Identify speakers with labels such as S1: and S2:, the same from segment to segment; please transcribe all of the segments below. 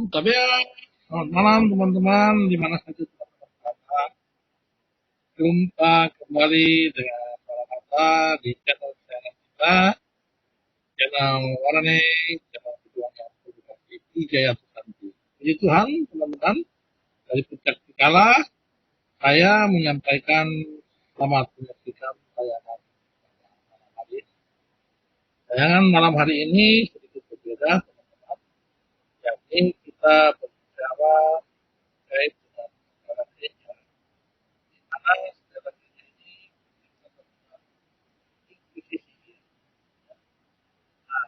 S1: Tapi ya, selamat malam teman-teman, di mana saja teman-teman berada. Jumpa kembali dengan para kata di channel channel kita, channel Warane, channel keduanya Publikasi Wijaya Susanti. Puji Tuhan, teman-teman, dari puncak Cikala, saya menyampaikan selamat menyaksikan tayangan malam hari ini. Tayangan malam hari ini sedikit berbeda, teman-teman, yakni kita berbicara terkait dengan sejarah gereja. Karena sejarah gereja ini inkuisisi. Nah,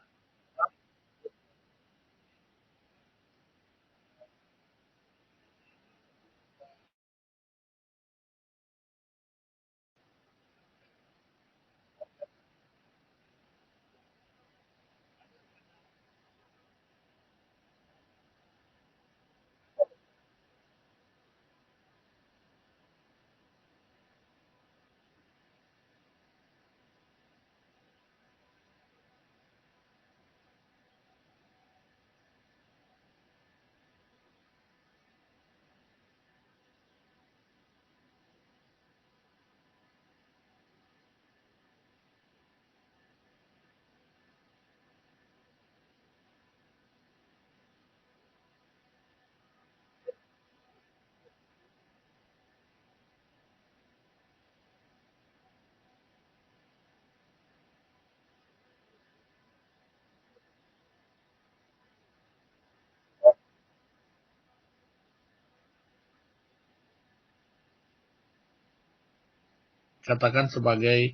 S1: katakan sebagai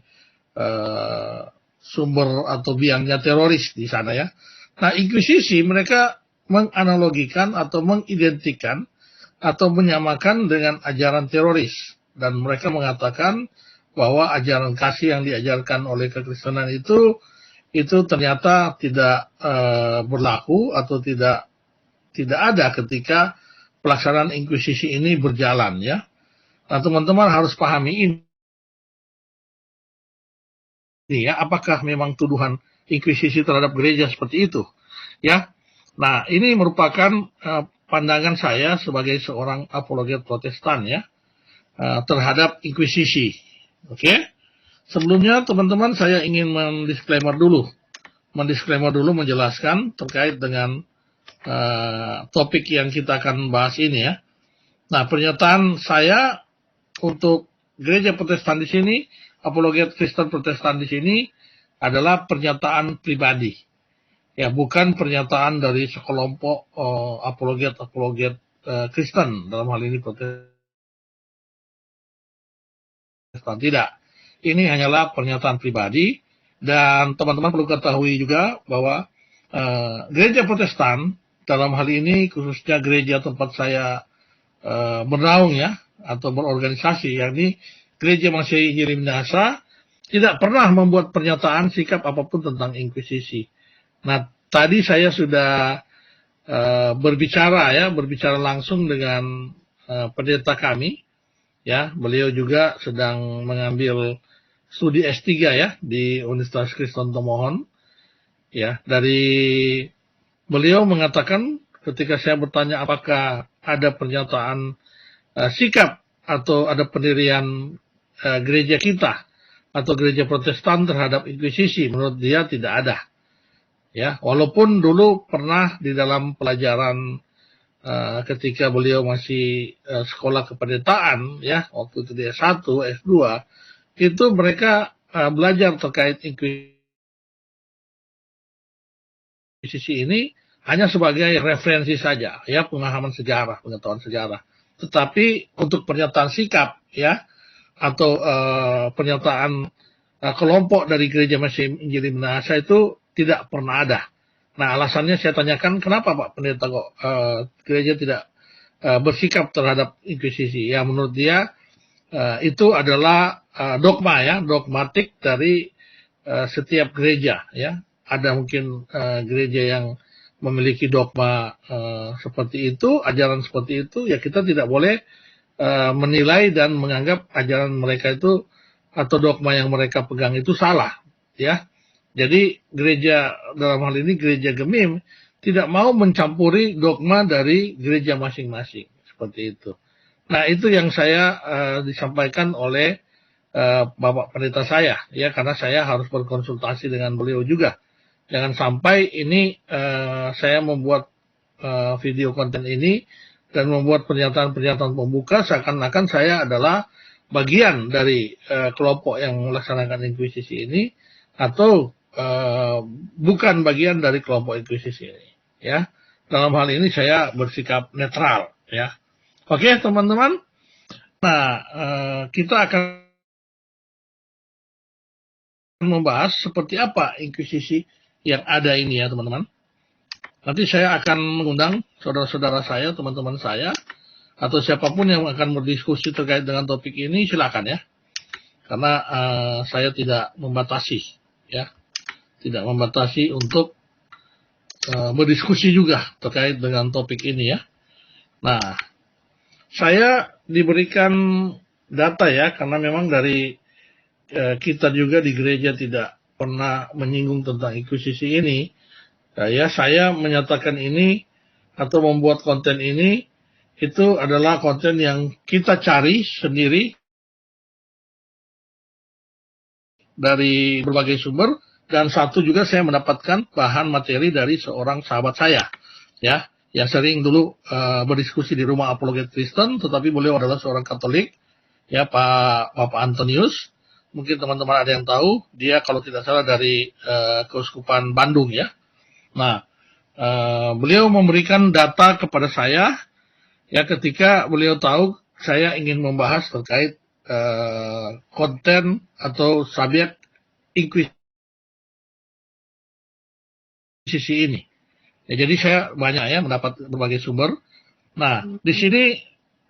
S1: sumber atau biangnya teroris di sana ya. Nah, inkuisisi mereka menganalogikan atau mengidentikan atau menyamakan dengan ajaran teroris, dan mereka mengatakan bahwa ajaran kasih yang diajarkan oleh kekristenan itu ternyata tidak berlaku atau tidak ada ketika pelaksanaan inkuisisi ini berjalan ya. Nah, teman-teman harus pahami ini ya, apakah memang tuduhan inkuisisi terhadap gereja seperti itu ya. Nah, ini merupakan pandangan saya sebagai seorang apologet Protestan ya, terhadap inkuisisi. Oke. Sebelumnya teman-teman saya ingin mendisklaimer dulu, menjelaskan terkait dengan topik yang kita akan bahas ini ya. Nah, pernyataan saya untuk gereja Protestan di sini, apologet Kristen Protestan di sini adalah pernyataan pribadi. Ya, bukan pernyataan dari sekelompok apologet Kristen, dalam hal ini Protestan. Tidak. Ini hanyalah pernyataan pribadi, dan teman-teman perlu ketahui juga bahwa gereja Protestan dalam hal ini, khususnya gereja tempat saya bernaung ya, atau berorganisasi, yakni Gereja Masehi Injili Minahasa, tidak pernah membuat pernyataan sikap apapun tentang inkuisisi. Nah, tadi saya sudah berbicara langsung dengan pendeta kami ya. Beliau juga sedang mengambil studi S3 ya di Universitas Kristen Tomohon ya. Dari beliau mengatakan ketika saya bertanya apakah ada pernyataan sikap atau ada pendirian gereja kita atau gereja Protestan terhadap inkuisisi, menurut dia tidak ada ya. Walaupun dulu pernah di dalam pelajaran ketika beliau masih sekolah kependetaan ya, waktu itu dia S1, S2, itu mereka belajar terkait inkuisisi ini hanya sebagai referensi saja ya, pengetahuan sejarah. Tetapi untuk pernyataan sikap ya, atau pernyataan kelompok dari Gereja Masehi Injili Minahasa itu tidak pernah ada. Nah, alasannya saya tanyakan, kenapa Pak Pendeta kok gereja tidak bersikap terhadap inkuisisi? Ya, menurut dia itu adalah dogma ya, dogmatik dari setiap gereja ya. Ada mungkin gereja yang memiliki dogma seperti itu, ajaran seperti itu, ya kita tidak boleh menilai dan menganggap ajaran mereka itu atau dogma yang mereka pegang itu salah ya. Jadi gereja dalam hal ini gereja Gemim tidak mau mencampuri dogma dari gereja masing-masing, seperti itu. Nah, itu yang saya disampaikan oleh Bapak Pendeta saya, ya, karena saya harus berkonsultasi dengan beliau juga. Jangan sampai ini saya membuat video konten ini dan membuat pernyataan-pernyataan pembuka seakan-akan saya adalah bagian dari kelompok yang melaksanakan inkuisisi ini atau bukan bagian dari kelompok inkuisisi ini, ya. Dalam hal ini saya bersikap netral, ya. Oke, teman-teman. Nah, kita akan membahas seperti apa inkuisisi yang ada ini ya, teman-teman. Nanti saya akan mengundang saudara-saudara saya, teman-teman saya, atau siapapun yang akan berdiskusi terkait dengan topik ini, silakan ya. Karena saya tidak membatasi, ya, tidak membatasi untuk berdiskusi juga terkait dengan topik ini ya. Nah, saya diberikan data ya, karena memang dari kita juga di gereja tidak pernah menyinggung tentang inkuisisi ini. Ya, saya menyatakan ini atau membuat konten ini itu adalah konten yang kita cari sendiri dari berbagai sumber, dan satu juga saya mendapatkan bahan materi dari seorang sahabat saya, ya, yang sering dulu berdiskusi di rumah Apologet Kristen, tetapi beliau adalah seorang Katolik, ya, Bapak Antonius. Mungkin teman-teman ada yang tahu, dia kalau tidak salah dari Keuskupan Bandung ya. Nah, beliau memberikan data kepada saya, ya, ketika beliau tahu saya ingin membahas terkait konten atau subjek inkuisisi ini. Ya, jadi saya banyak ya mendapat berbagai sumber. Nah, di sini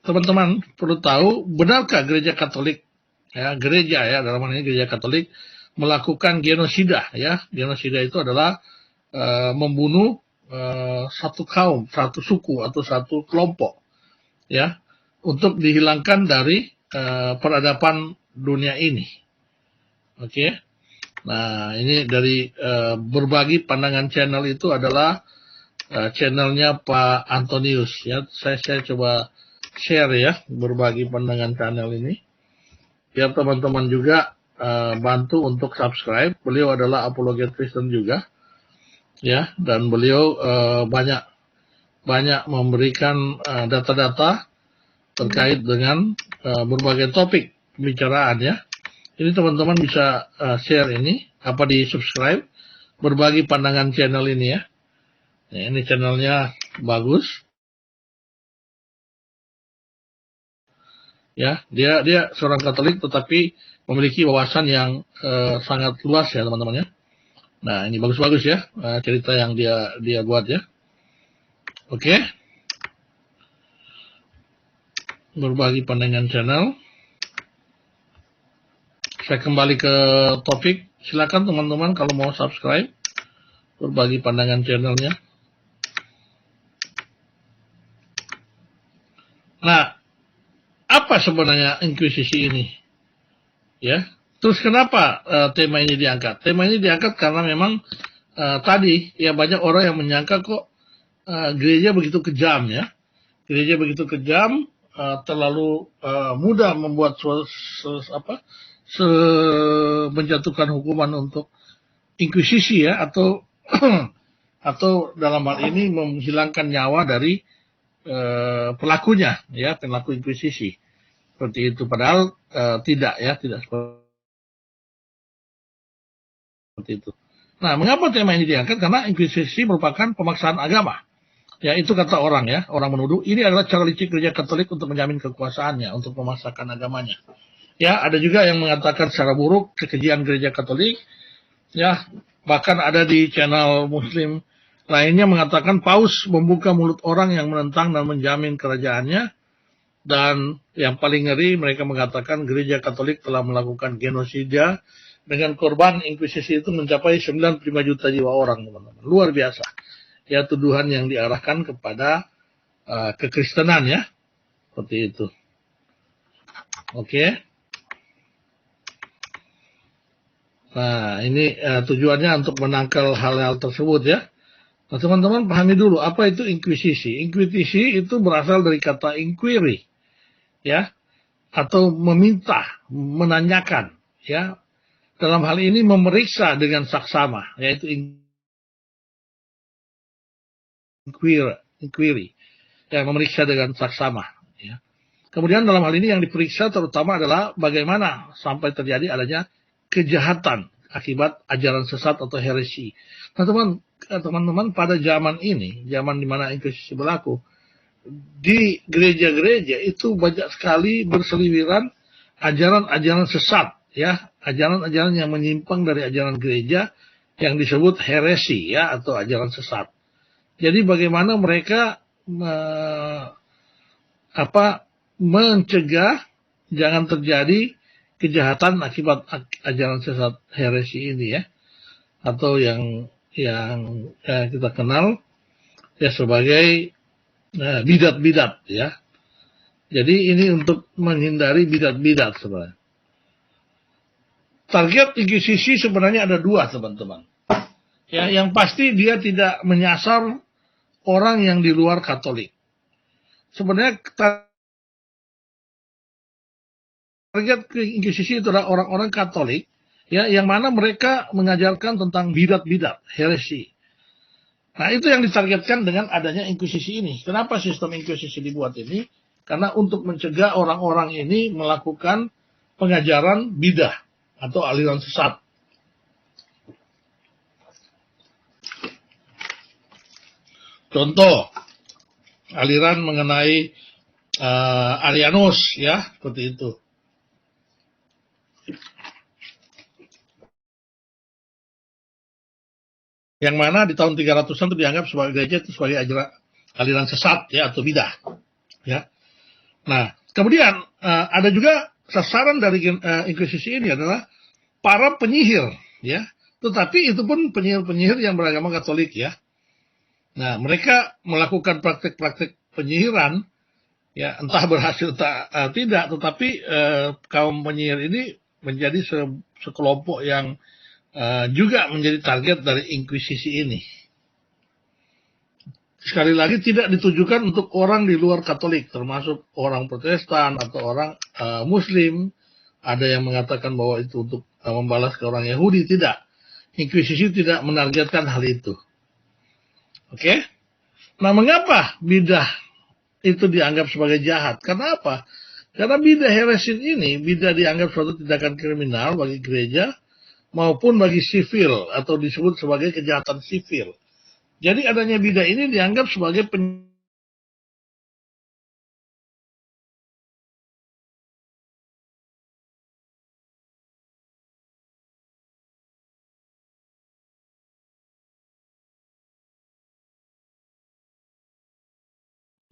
S1: teman-teman perlu tahu, benarkah gereja Katolik, ya, gereja ya, dalam hal ini gereja Katolik melakukan genosida ya. Genosida itu adalah membunuh satu kaum, satu suku atau satu kelompok ya, untuk dihilangkan dari peradaban dunia ini. Oke. Nah, ini dari berbagi pandangan channel itu adalah channelnya Pak Antonius ya. Saya coba share ya, berbagi pandangan channel ini biar teman-teman juga bantu untuk subscribe. Beliau adalah Apologet Kristen juga ya, dan beliau banyak memberikan data-data terkait dengan berbagai topik pembicaraan ya. Ini teman-teman bisa share ini, di subscribe, berbagi pandangan channel ini ya. Nah, ini channelnya bagus. Ya, dia seorang Katolik tetapi memiliki wawasan yang sangat luas ya, teman-teman ya. Nah, ini bagus-bagus ya cerita yang dia buat ya. Oke. Berbagi pandangan channel. Saya kembali ke topik. Silakan teman-teman kalau mau subscribe, berbagi pandangan channelnya. Nah, apa sebenarnya inkuisisi ini? Ya, terus kenapa tema ini diangkat? Tema ini diangkat karena memang tadi ya banyak orang yang menyangka kok gereja begitu kejam ya. Gereja begitu kejam, terlalu mudah membuat menjatuhkan hukuman untuk inkuisisi ya, atau atau dalam hal ini menghilangkan nyawa dari pelakunya ya, pelaku inkuisisi seperti itu. Padahal tidak ya, tidak seperti itu. Nah, mengapa tema ini diangkat? Karena inkuisisi merupakan pemaksaan agama. Ya, itu kata orang ya, orang menuduh ini adalah cara licik gereja Katolik untuk menjamin kekuasaannya, untuk memaksakan agamanya. Ya, ada juga yang mengatakan secara buruk kekejian gereja Katolik. Ya, bahkan ada di channel Muslim lainnya mengatakan Paus membuka mulut orang yang menentang dan menjamin kerajaannya. Dan yang paling ngeri, mereka mengatakan gereja Katolik telah melakukan genosida dengan korban inkuisisi itu mencapai 95 juta jiwa orang, teman-teman. Luar biasa. Ya, tuduhan yang diarahkan kepada kekristenan ya. Seperti itu. Oke. Nah, ini tujuannya untuk menangkal hal-hal tersebut ya. Nah, teman-teman pahami dulu apa itu inkuisisi. Inkuisisi itu berasal dari kata inquiry, ya, atau meminta, menanyakan, ya. Dalam hal ini memeriksa dengan saksama, yaitu inquiry, yang memeriksa dengan saksama, ya. Kemudian dalam hal ini yang diperiksa terutama adalah bagaimana sampai terjadi adanya kejahatan akibat ajaran sesat atau heresi. Nah, teman-teman pada zaman ini, zaman di mana inkuisisi berlaku, di gereja-gereja itu banyak sekali berseliweran ajaran-ajaran sesat, ya, ajaran-ajaran yang menyimpang dari ajaran gereja yang disebut heresi, ya, atau ajaran sesat. Jadi bagaimana mereka mencegah jangan terjadi kejahatan akibat ajaran sesat heresi ini, ya, atau yang kita kenal ya sebagai bidat-bidat, ya. Jadi ini untuk menghindari bidat-bidat sebenarnya. Target inkuisisi sebenarnya ada dua, teman-teman. Ya, yang pasti dia tidak menyasar orang yang di luar Katolik. Sebenarnya target inkuisisi itu adalah orang-orang Katolik, ya, yang mana mereka mengajarkan tentang bidat-bidat, heresi. Nah, itu yang ditargetkan dengan adanya inkuisisi ini. Kenapa sistem inkuisisi dibuat ini? Karena untuk mencegah orang-orang ini melakukan pengajaran bidah atau aliran sesat. Contoh, aliran mengenai Arianus, ya, seperti itu. Yang mana di tahun 300-an itu dianggap sebagai gereja itu sebagai aliran sesat, ya, atau bidah, ya. Nah, kemudian ada juga sasaran dari inkuisisi ini adalah para penyihir, ya. Tetapi itu pun penyihir-penyihir yang beragama Katolik, ya. Nah, mereka melakukan praktek-praktek penyihiran, ya, entah berhasil tidak, tetapi kaum penyihir ini menjadi sekelompok yang juga menjadi target dari inkuisisi ini. Sekali lagi tidak ditujukan untuk orang di luar Katolik, termasuk orang Protestan atau orang Muslim. Ada yang mengatakan bahwa itu untuk membalas ke orang Yahudi, tidak. Inkuisisi tidak menargetkan hal itu. Oke? Nah, mengapa bidah itu dianggap sebagai jahat? Karena apa? Karena bidah heresin ini, bidah dianggap suatu tindakan kriminal bagi gereja maupun bagi sipil atau disebut sebagai kejahatan sipil. Jadi adanya bidah ini dianggap sebagai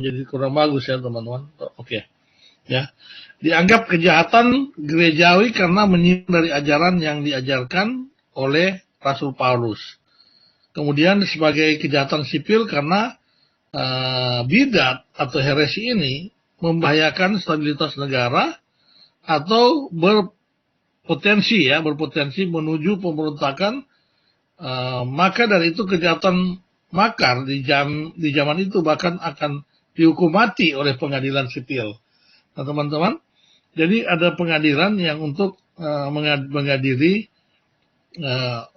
S1: menjadi kurang bagus, ya, teman-teman. Oke. Ya. Dianggap kejahatan gerejawi karena menyimpang dari ajaran yang diajarkan oleh Rasul Paulus. Kemudian sebagai kejahatan sipil karena bidat atau heresi ini membahayakan stabilitas negara atau berpotensi menuju pemberontakan. Maka dari itu kejahatan makar di zaman itu bahkan akan dihukum mati oleh pengadilan sipil. Nah, teman-teman, jadi ada pengadilan yang untuk mengadili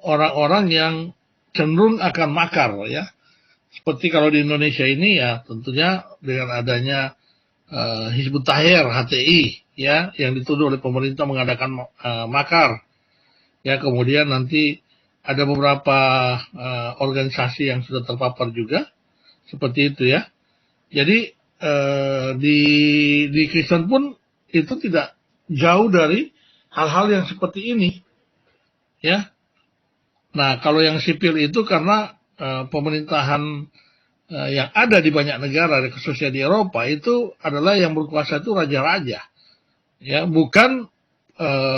S1: orang-orang yang cenderung akan makar, ya. Seperti kalau di Indonesia ini, ya, tentunya dengan adanya Hizbut Tahrir HTI, ya, yang dituduh oleh pemerintah mengadakan makar, ya. Kemudian nanti ada beberapa organisasi yang sudah terpapar juga seperti itu, ya. Jadi di Kristen pun itu tidak jauh dari hal-hal yang seperti ini, ya. Nah, kalau yang sipil itu karena pemerintahan yang ada di banyak negara, khususnya di Eropa, itu adalah yang berkuasa itu raja-raja, ya, bukan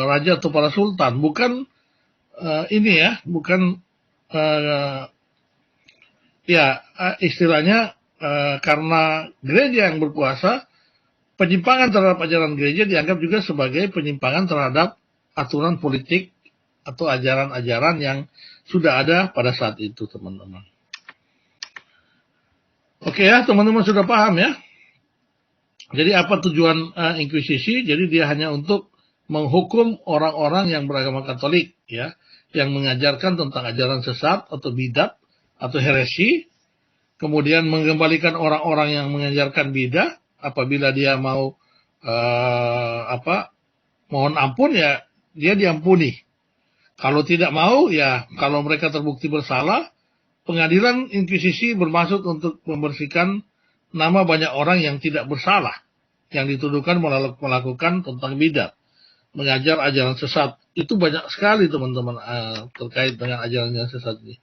S1: raja atau para sultan, bukan bukan istilahnya karena gereja yang berkuasa, penyimpangan terhadap ajaran gereja dianggap juga sebagai penyimpangan terhadap aturan politik atau ajaran-ajaran yang sudah ada pada saat itu, teman-teman. Oke ya, teman-teman sudah paham ya. Jadi apa tujuan inkuisisi? Jadi dia hanya untuk menghukum orang-orang yang beragama Katolik, ya, yang mengajarkan tentang ajaran sesat atau bidat atau heresi, kemudian mengembalikan orang-orang yang mengajarkan bidah apabila dia mau mohon ampun ya dia diampuni. Kalau tidak mau ya kalau mereka terbukti bersalah, pengadilan inkuisisi bermaksud untuk membersihkan nama banyak orang yang tidak bersalah, yang dituduhkan melakukan tentang bidat, mengajar ajaran sesat. Itu banyak sekali teman-teman terkait dengan ajaran yang sesat ini.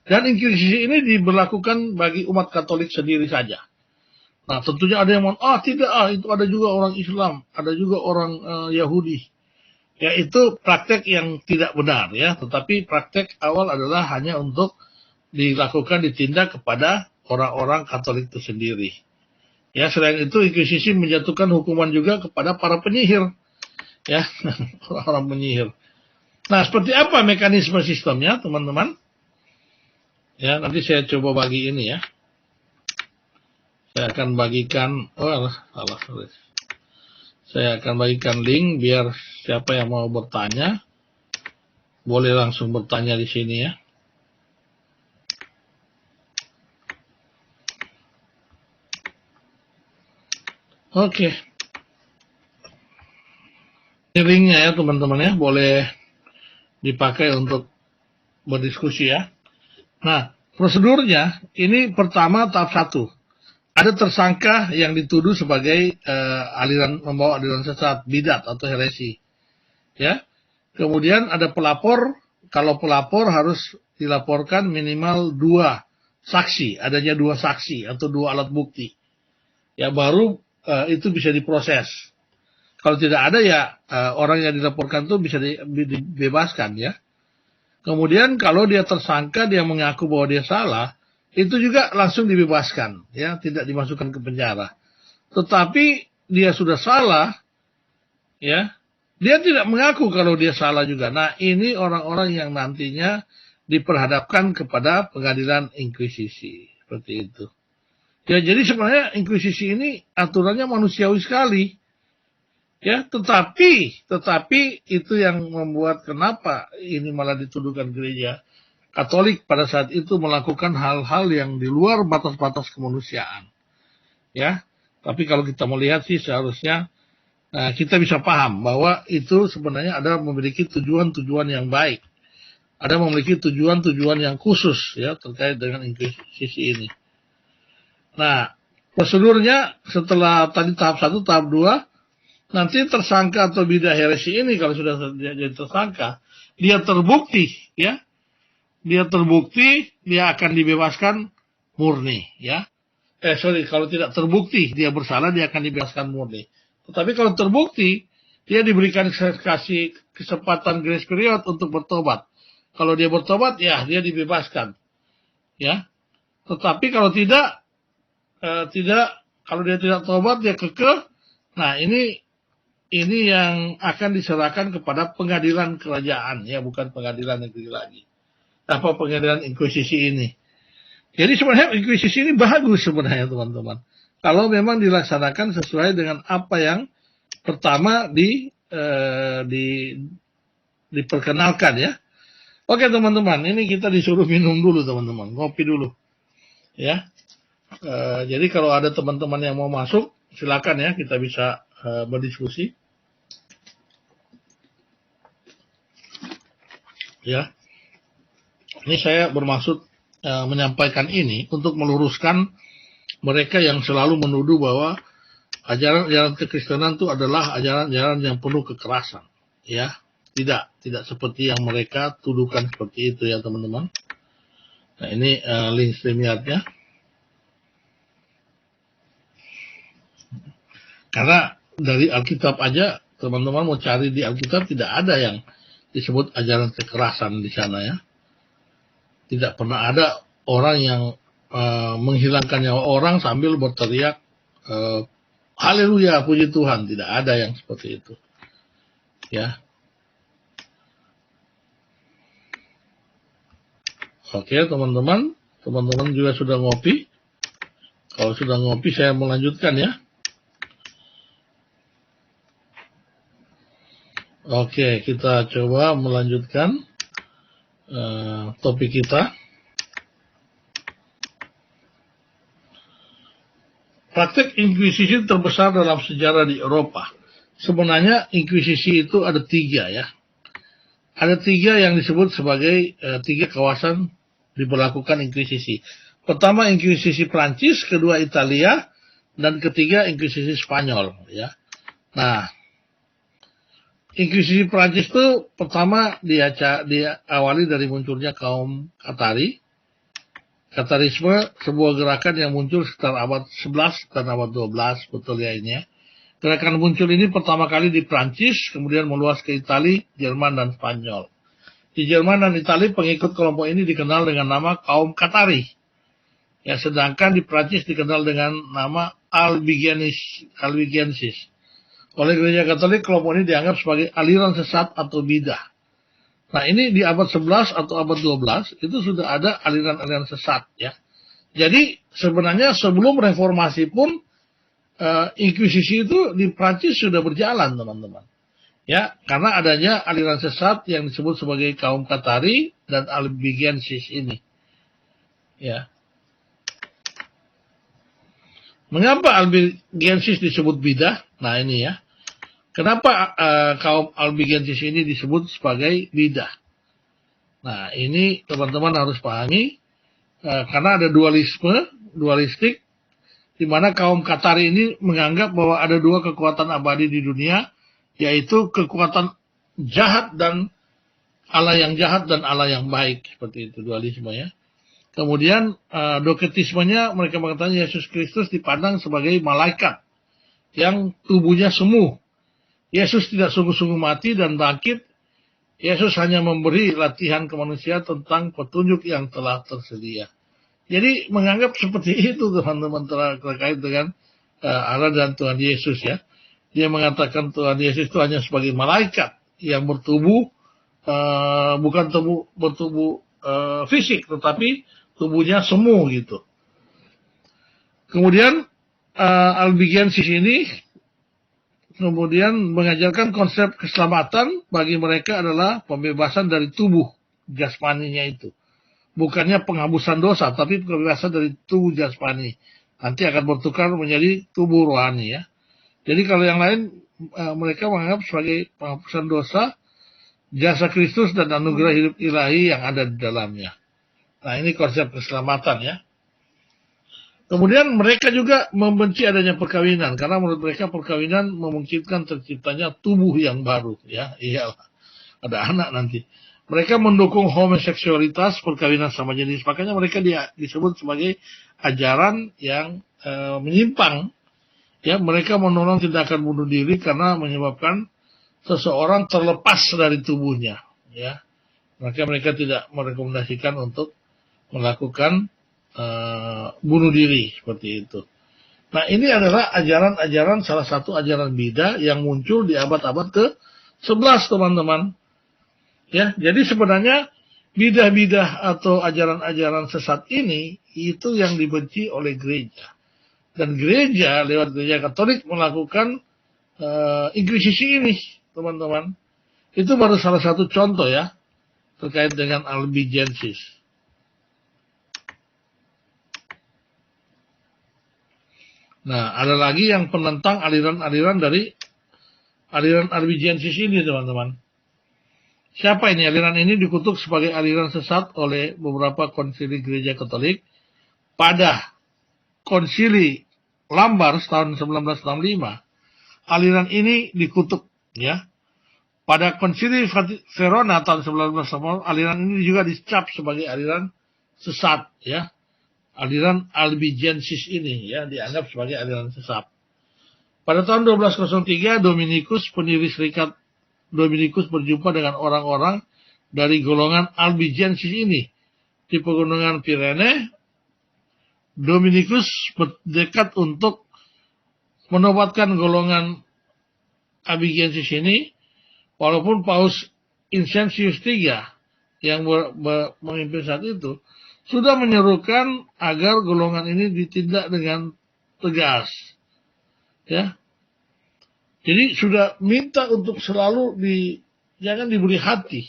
S1: Dan inkuisisi ini diberlakukan bagi umat Katolik sendiri saja. Nah tentunya ada yang tidak, itu ada juga orang Islam, ada juga orang Yahudi. Ya itu praktek yang tidak benar ya, tetapi praktek awal adalah hanya untuk dilakukan ditindak kepada orang-orang Katolik itu sendiri. Ya, selain itu inkuisisi menjatuhkan hukuman juga kepada para penyihir. Ya, orang penyihir. Nah, seperti apa mekanisme sistemnya, teman-teman? Ya, nanti saya coba bagi ini ya. Saya akan bagikan, salah. Saya akan bagikan link biar siapa yang mau bertanya boleh langsung bertanya di sini ya. Oke. Ini linknya ya teman-teman ya, boleh dipakai untuk berdiskusi ya. Nah, prosedurnya ini pertama tahap 1. Ada tersangka yang dituduh sebagai membawa aliran sesat, bidat atau heresi. Ya. Kemudian ada pelapor, kalau pelapor harus dilaporkan minimal 2 saksi, adanya 2 saksi atau 2 alat bukti. Ya baru itu bisa diproses. Kalau tidak ada ya orang yang dilaporkan itu bisa dibebaskan ya. Kemudian kalau dia tersangka, dia mengaku bahwa dia salah, itu juga langsung dibebaskan, ya, tidak dimasukkan ke penjara. Tetapi dia sudah salah, ya, dia tidak mengaku kalau dia salah juga. Nah, ini orang-orang yang nantinya diperhadapkan kepada pengadilan inkuisisi, seperti itu. Ya, jadi sebenarnya inkuisisi ini aturannya manusiawi sekali. Ya, tetapi itu yang membuat kenapa ini malah dituduhkan gereja Katolik pada saat itu melakukan hal-hal yang di luar batas-batas kemanusiaan. Ya, tapi kalau kita melihat sih seharusnya kita bisa paham bahwa itu sebenarnya ada memiliki tujuan-tujuan yang baik. Ada memiliki tujuan-tujuan yang khusus ya terkait dengan inkuisisi ini. Nah, prosedurnya setelah tadi tahap 1, tahap 2, nanti tersangka atau bidah heresi ini kalau sudah jadi tersangka, dia terbukti ya. Dia terbukti, dia akan dibebaskan murni, ya. Kalau tidak terbukti dia bersalah, dia akan dibebaskan murni. Tetapi kalau terbukti, dia diberikan kasih kesempatan grace period untuk bertobat. Kalau dia bertobat, ya dia dibebaskan, ya. Tetapi kalau tidak, kalau dia tidak tobat, dia kekeh. Nah ini yang akan diserahkan kepada pengadilan kerajaan, ya, bukan pengadilan negeri lagi. Apa pengadilan inkuisisi ini. Jadi sebenarnya inkuisisi ini bagus sebenarnya teman-teman. Kalau memang dilaksanakan sesuai dengan apa yang pertama diperkenalkan ya. Oke teman-teman, ini kita disuruh minum dulu teman-teman, ngopi dulu. Ya. Jadi kalau ada teman-teman yang mau masuk, silakan ya, kita bisa berdiskusi. Ya. Ini saya bermaksud menyampaikan ini untuk meluruskan mereka yang selalu menuduh bahwa ajaran kekristenan itu adalah ajaran-ajaran yang penuh kekerasan. Ya, tidak seperti yang mereka tuduhkan seperti itu ya teman-teman. Nah ini link StreamYard-nya. Karena dari Alkitab aja teman-teman mau cari di Alkitab tidak ada yang disebut ajaran kekerasan di sana ya. Tidak pernah ada orang yang menghilangkan nyawa orang sambil berteriak haleluya, puji Tuhan. Tidak ada yang seperti itu. Ya. Oke, teman-teman juga sudah ngopi. Kalau sudah ngopi saya melanjutkan ya. Oke, kita coba melanjutkan topik kita. Praktek inkuisisi terbesar dalam sejarah di Eropa. Sebenarnya inkuisisi itu ada 3 ya. Ada 3 yang disebut sebagai 3 kawasan diberlakukan inkuisisi. Pertama inkuisisi Prancis, kedua Italia, dan ketiga inkuisisi Spanyol ya. Nah, inkuisisi Prancis itu pertama diawali dari munculnya kaum Katari. Katarisme sebuah gerakan yang muncul sekitar abad 11 dan abad 12, betul ya ini ya. Gerakan muncul ini pertama kali di Prancis, kemudian meluas ke Italia, Jerman, dan Spanyol. Di Jerman dan Italia pengikut kelompok ini dikenal dengan nama kaum Katari. Ya, sedangkan di Prancis dikenal dengan nama Albigensis. Oleh gereja Katolik, kelompok ini dianggap sebagai aliran sesat atau bidah. Nah, ini di abad 11 atau abad 12 itu sudah ada aliran-aliran sesat ya. Jadi sebenarnya sebelum reformasi pun inkuisisi itu di Prancis sudah berjalan, teman-teman. Ya, karena adanya aliran sesat yang disebut sebagai kaum Katari dan Albigensis ini. Ya. Mengapa Albigensis disebut bidah? Nah ini ya. Kenapa kaum Albigensis ini disebut sebagai bidah? Nah ini teman-teman harus pahami. Karena ada dualistik, di mana kaum Katari ini menganggap bahwa ada 2 kekuatan abadi di dunia, yaitu kekuatan jahat dan Allah yang jahat dan Allah yang baik. Seperti itu dualisme ya. Kemudian doketismenya mereka mengatakan Yesus Kristus dipandang sebagai malaikat yang tubuhnya semu. Yesus tidak sungguh-sungguh mati dan bangkit. Yesus hanya memberi latihan ke manusia tentang petunjuk yang telah tersedia. Jadi menganggap seperti itu teman-teman terkait dengan Allah dan Tuhan Yesus ya. Dia mengatakan Tuhan Yesus itu hanya sebagai malaikat yang bertubuh, bukan bertubuh fisik, tetapi tubuhnya semu gitu. Kemudian Albigensis ini kemudian mengajarkan konsep keselamatan bagi mereka adalah pembebasan dari tubuh jasmaninya itu. Bukannya penghapusan dosa, tapi pembebasan dari tubuh jasmani. Nanti akan bertukar menjadi tubuh rohani ya. Jadi kalau yang lain mereka menganggap sebagai penghapusan dosa, jasa Kristus dan anugerah hidup ilahi yang ada di dalamnya. Nah ini konsep keselamatan ya. Kemudian mereka juga membenci adanya perkawinan karena menurut mereka perkawinan memungkinkan terciptanya tubuh yang baru ya. Iyalah, ada anak nanti. Mereka mendukung homoseksualitas, perkawinan sama jenis. Makanya mereka disebut sebagai ajaran yang menyimpang. Ya, mereka menolong tindakan bunuh diri karena menyebabkan seseorang terlepas dari tubuhnya. Ya, maka mereka tidak merekomendasikan untuk melakukan bunuh diri seperti itu. Nah ini adalah ajaran-ajaran, salah satu ajaran bidah yang muncul di abad-abad ke-11 teman-teman. Ya, jadi sebenarnya bidah-bidah atau ajaran-ajaran sesat ini itu yang dibenci oleh gereja. Dan gereja lewat gereja Katolik melakukan inkuisisi ini teman-teman. Itu baru salah satu contoh ya terkait dengan Albigensis. Nah, ada lagi yang penentang aliran-aliran dari aliran Albigensis ini, teman-teman. Siapa ini? Aliran ini dikutuk sebagai aliran sesat oleh beberapa konsili gereja Katolik. Pada konsili Lambar tahun 1965, aliran ini dikutuk, ya. Pada konsili Verona tahun 1960, aliran ini juga dicap sebagai aliran sesat, ya. Aliran Albigensis ini ya dianggap sebagai aliran sesat. Pada tahun 1203 Dominikus, pendiri serikat Dominikus, berjumpa dengan orang-orang dari golongan Albigensis ini di pegunungan Pirene. Dominikus bertekad untuk menobatkan golongan Albigensis ini, walaupun Paus Insentius III yang memimpin saat itu sudah menyerukan agar golongan ini ditindak dengan tegas. Ya. Jadi sudah minta untuk selalu jangan diberi hati.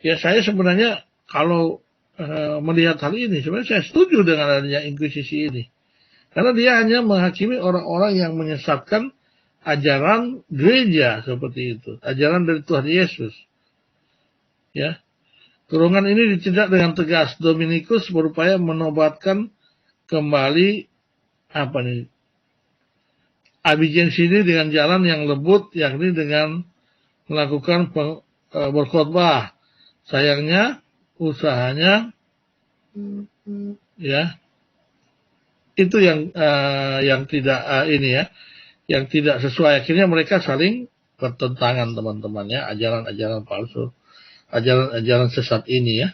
S1: Ya, saya sebenarnya kalau melihat hal ini, sebenarnya saya setuju dengan adanya inkuisisi ini. Karena dia hanya menghakimi orang-orang yang menyesatkan ajaran gereja seperti itu, ajaran dari Tuhan Yesus. Ya, golongan ini ditindak dengan tegas. Dominikus berupaya menobatkan kembali Abigens ini dengan jalan yang lembut, yakni dengan melakukan berkhotbah. Sayangnya usahanya ya itu yang tidak yang tidak sesuai. Akhirnya mereka saling bertentangan, teman-teman, ya, ajaran-ajaran palsu, ajaran-ajaran sesat ini, ya.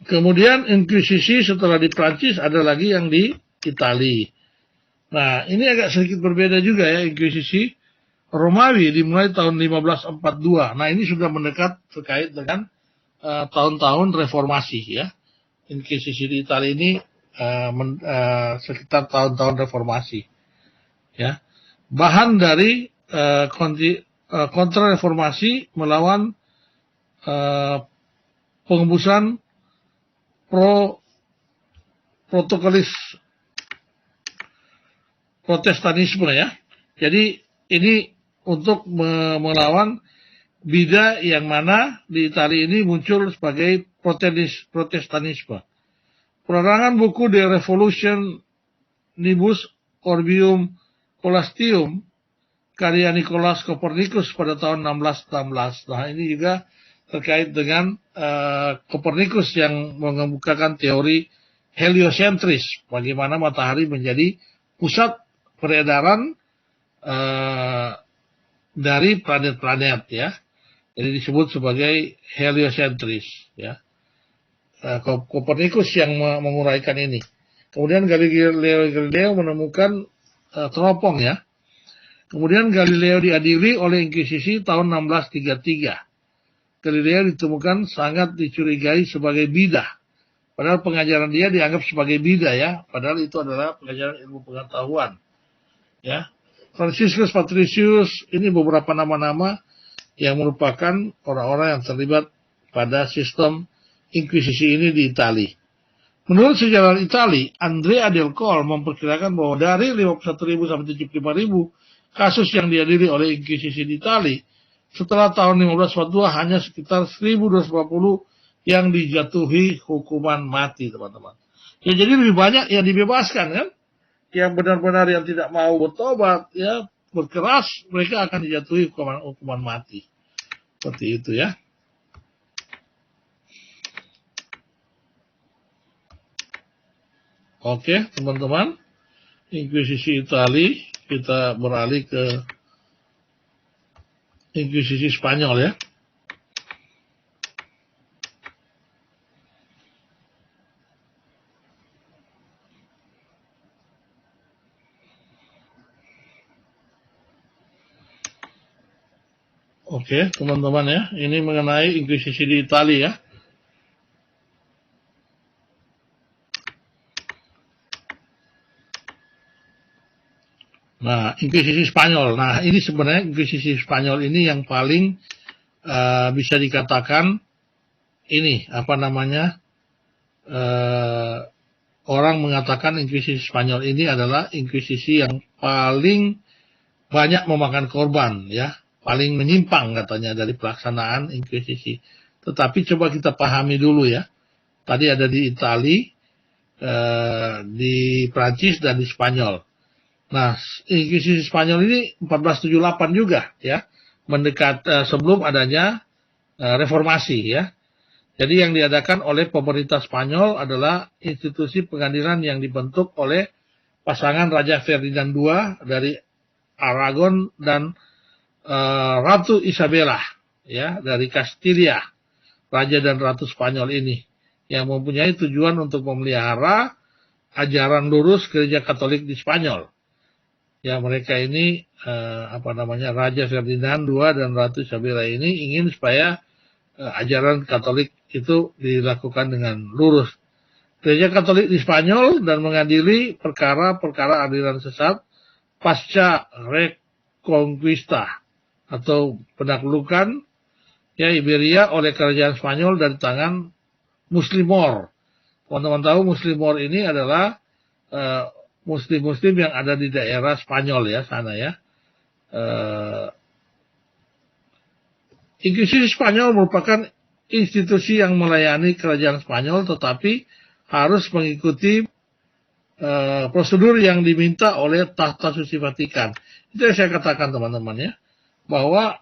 S1: Kemudian inkuisisi setelah di Prancis ada lagi yang di Itali. Nah, ini agak sedikit berbeda juga, ya. Inkuisisi Romawi dimulai tahun 1542. Nah, ini sudah mendekat terkait dengan tahun-tahun reformasi, ya. Inkuisisi di Italia ini sekitar tahun-tahun reformasi, ya. Bahan dari kontra reformasi melawan pengembusan protokolis Protestanisme, ya. Jadi ini untuk melawan bida yang mana di Italia ini muncul sebagai Protestanisme. Penerangan buku De Revolutionibus Orbium Colastium karya Nicolaus Copernicus pada tahun 1616. Nah, ini juga terkait dengan Copernicus yang mengemukakan teori heliosentris, bagaimana matahari menjadi pusat peredaran dari planet-planet, ya. Jadi disebut sebagai heliosentris, ya. Copernicus yang menguraikan ini. Kemudian Galileo menemukan teropong, ya. Kemudian Galileo diadili oleh Inkuisisi tahun 1633. Galileo ditemukan sangat dicurigai sebagai bidah. Padahal pengajaran dia dianggap sebagai bidah, ya. Padahal itu adalah pengajaran ilmu pengetahuan, ya. Franciscus Patricius, ini beberapa nama-nama yang merupakan orang-orang yang terlibat pada sistem inkuisisi ini di Italia. Menurut sejarah Italia, Andrea del Col memperkirakan bahwa dari 51.000 sampai 75.000 kasus yang diadili oleh inkuisisi di Italia, setelah tahun 1542 hanya sekitar 1.250 yang dijatuhi hukuman mati, teman-teman. Ya, jadi lebih banyak yang dibebaskan, kan? Yang benar-benar yang tidak mau bertobat, ya, berkeras, mereka akan dijatuhi hukuman mati. Seperti itu, ya. Oke, teman-teman. Inkuisisi Italia, kita beralih ke Inkuisisi Spanyol, ya. Oke, teman-teman, ya. Ini mengenai inkuisisi di Italia, ya. Nah, inkuisisi Spanyol. Nah, ini sebenarnya inkuisisi Spanyol ini yang paling bisa dikatakan ini, orang mengatakan inkuisisi Spanyol ini adalah inkuisisi yang paling banyak memakan korban, ya. Paling menyimpang katanya dari pelaksanaan inkuisisi. Tetapi coba kita pahami dulu, ya. Tadi ada di Italia, di Prancis, dan di Spanyol. Nah, inkuisisi Spanyol ini 1478 juga, ya. Mendekat sebelum adanya reformasi, ya. Jadi yang diadakan oleh pemerintah Spanyol adalah institusi pengadilan yang dibentuk oleh pasangan Raja Ferdinand II dari Aragon dan Ratu Isabella, ya, dari Castilla, Raja dan Ratu Spanyol ini, yang mempunyai tujuan untuk memelihara ajaran lurus Gereja Katolik di Spanyol. Ya, mereka ini Raja Ferdinand II dan Ratu Isabella ini ingin supaya ajaran Katolik itu dilakukan dengan lurus. Gereja Katolik di Spanyol dan mengadili perkara-perkara aliran sesat pasca Reconquista atau penaklukan ya Iberia oleh kerajaan Spanyol dari tangan Muslimor. Teman-teman tahu Muslimor ini adalah Muslim-Muslim yang ada di daerah Spanyol ya sana ya. Inkuisisi Spanyol merupakan institusi yang melayani kerajaan Spanyol, tetapi harus mengikuti prosedur yang diminta oleh Tahta Suci Vatikan. Itu yang saya katakan teman-teman ya, bahwa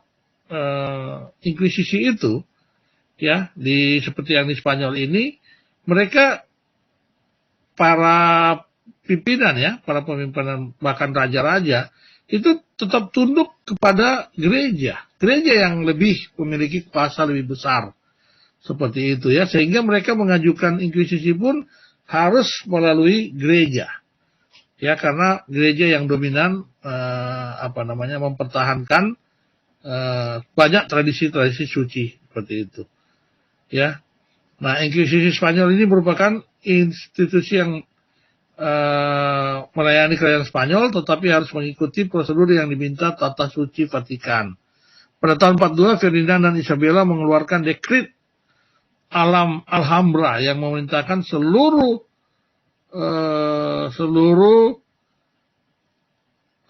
S1: Inkuisisi itu ya seperti yang di Spanyol ini, mereka para pimpinan ya, para pemimpinan bahkan raja-raja itu tetap tunduk kepada gereja yang lebih memiliki kuasa lebih besar seperti itu ya, sehingga mereka mengajukan inkuisisi pun harus melalui gereja ya, karena gereja yang dominan mempertahankan banyak tradisi-tradisi suci seperti itu ya. Nah, Inkuisisi Spanyol ini merupakan institusi yang melayani kerajaan Spanyol, tetapi harus mengikuti prosedur yang diminta Tahta Suci Vatikan. Pada tahun 42, Ferdinand dan Isabella mengeluarkan dekret Alhambra yang memerintahkan seluruh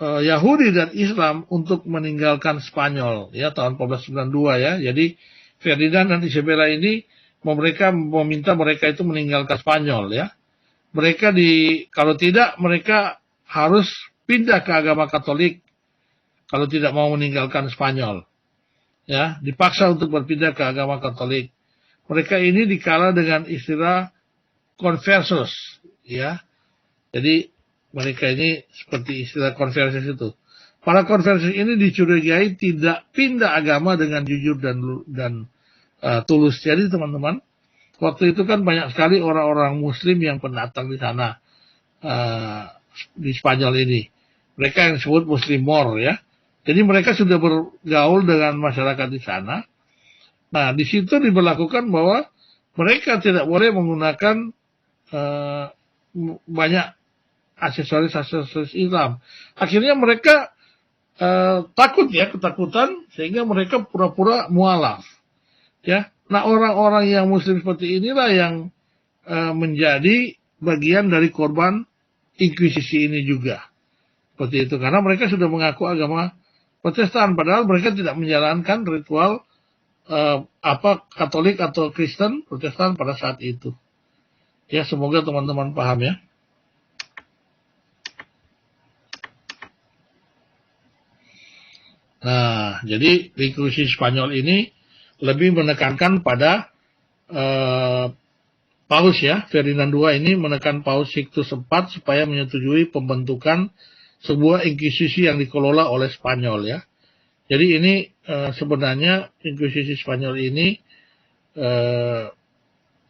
S1: Yahudi dan Islam untuk meninggalkan Spanyol ya tahun 1492 ya. Jadi Ferdinand dan Isabella ini mereka meminta mereka itu meninggalkan Spanyol ya. Mereka kalau tidak mereka harus pindah ke agama Katolik kalau tidak mau meninggalkan Spanyol. Ya, dipaksa untuk berpindah ke agama Katolik. Mereka ini dikala dengan istilah conversos ya. Jadi mereka ini seperti istilah conversos itu. Para conversos ini dicurigai tidak pindah agama dengan jujur dan tulus. Jadi teman-teman, waktu itu kan banyak sekali orang-orang Muslim yang pendatang di sana di Spanyol ini. Mereka yang disebut Muslimor ya. Jadi mereka sudah bergaul dengan masyarakat di sana. Nah, di situ diberlakukan bahwa mereka tidak boleh menggunakan banyak aksesoris Islam. Akhirnya mereka ketakutan sehingga mereka pura-pura mualaf. Ya. Nah, orang-orang yang Muslim seperti inilah yang menjadi bagian dari korban Inkuisisi ini juga. Seperti itu, karena mereka sudah mengaku agama Protestan, padahal mereka tidak menjalankan ritual Katolik atau Kristen Protestan pada saat itu. Ya, semoga teman-teman paham ya. Nah, jadi Inkuisisi Spanyol ini lebih menekankan pada Paus ya, Ferdinand II ini menekan Paus Sixtus IV supaya menyetujui pembentukan sebuah inkuisisi yang dikelola oleh Spanyol ya. Jadi ini sebenarnya Inkuisisi Spanyol ini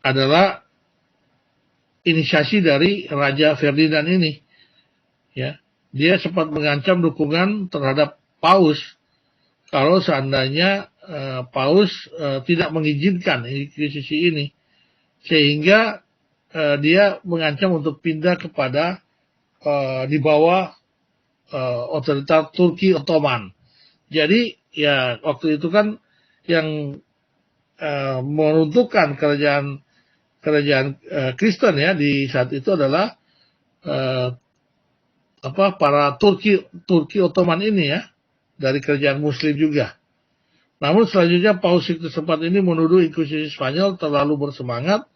S1: adalah inisiasi dari Raja Ferdinand ini ya. Dia sempat mengancam dukungan terhadap Paus kalau seandainya Paus tidak mengizinkan inkuisisi ini, sehingga dia mengancam untuk pindah kepada di bawah otoritas Turki Ottoman. Jadi ya waktu itu kan yang meruntuhkan kerajaan Kristen ya di saat itu adalah para Turki Ottoman ini ya, dari kerajaan Muslim juga. Namun selanjutnya Paus Sixtus IV ini menuduh Inkuisisi Spanyol terlalu bersemangat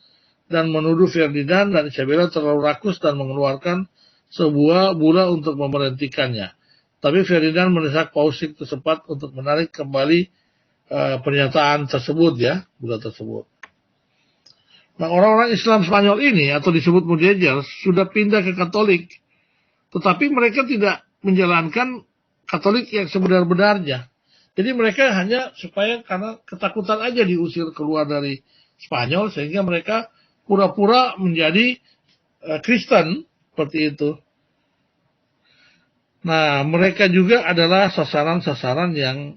S1: dan menuduh Ferdinand dan Isabella terlalu rakus dan mengeluarkan sebuah bulla untuk memberhentikannya. Tapi Ferdinand mendesak Paus Sixtus IV untuk menarik kembali pernyataan tersebut ya, bulla tersebut. Nah, orang-orang Islam Spanyol ini atau disebut Mudéjar sudah pindah ke Katolik, tetapi mereka tidak menjalankan Katolik yang sebenar-benarnya. Jadi mereka hanya supaya karena ketakutan aja diusir keluar dari Spanyol, sehingga mereka pura-pura menjadi Kristen seperti itu. Nah, mereka juga adalah sasaran-sasaran yang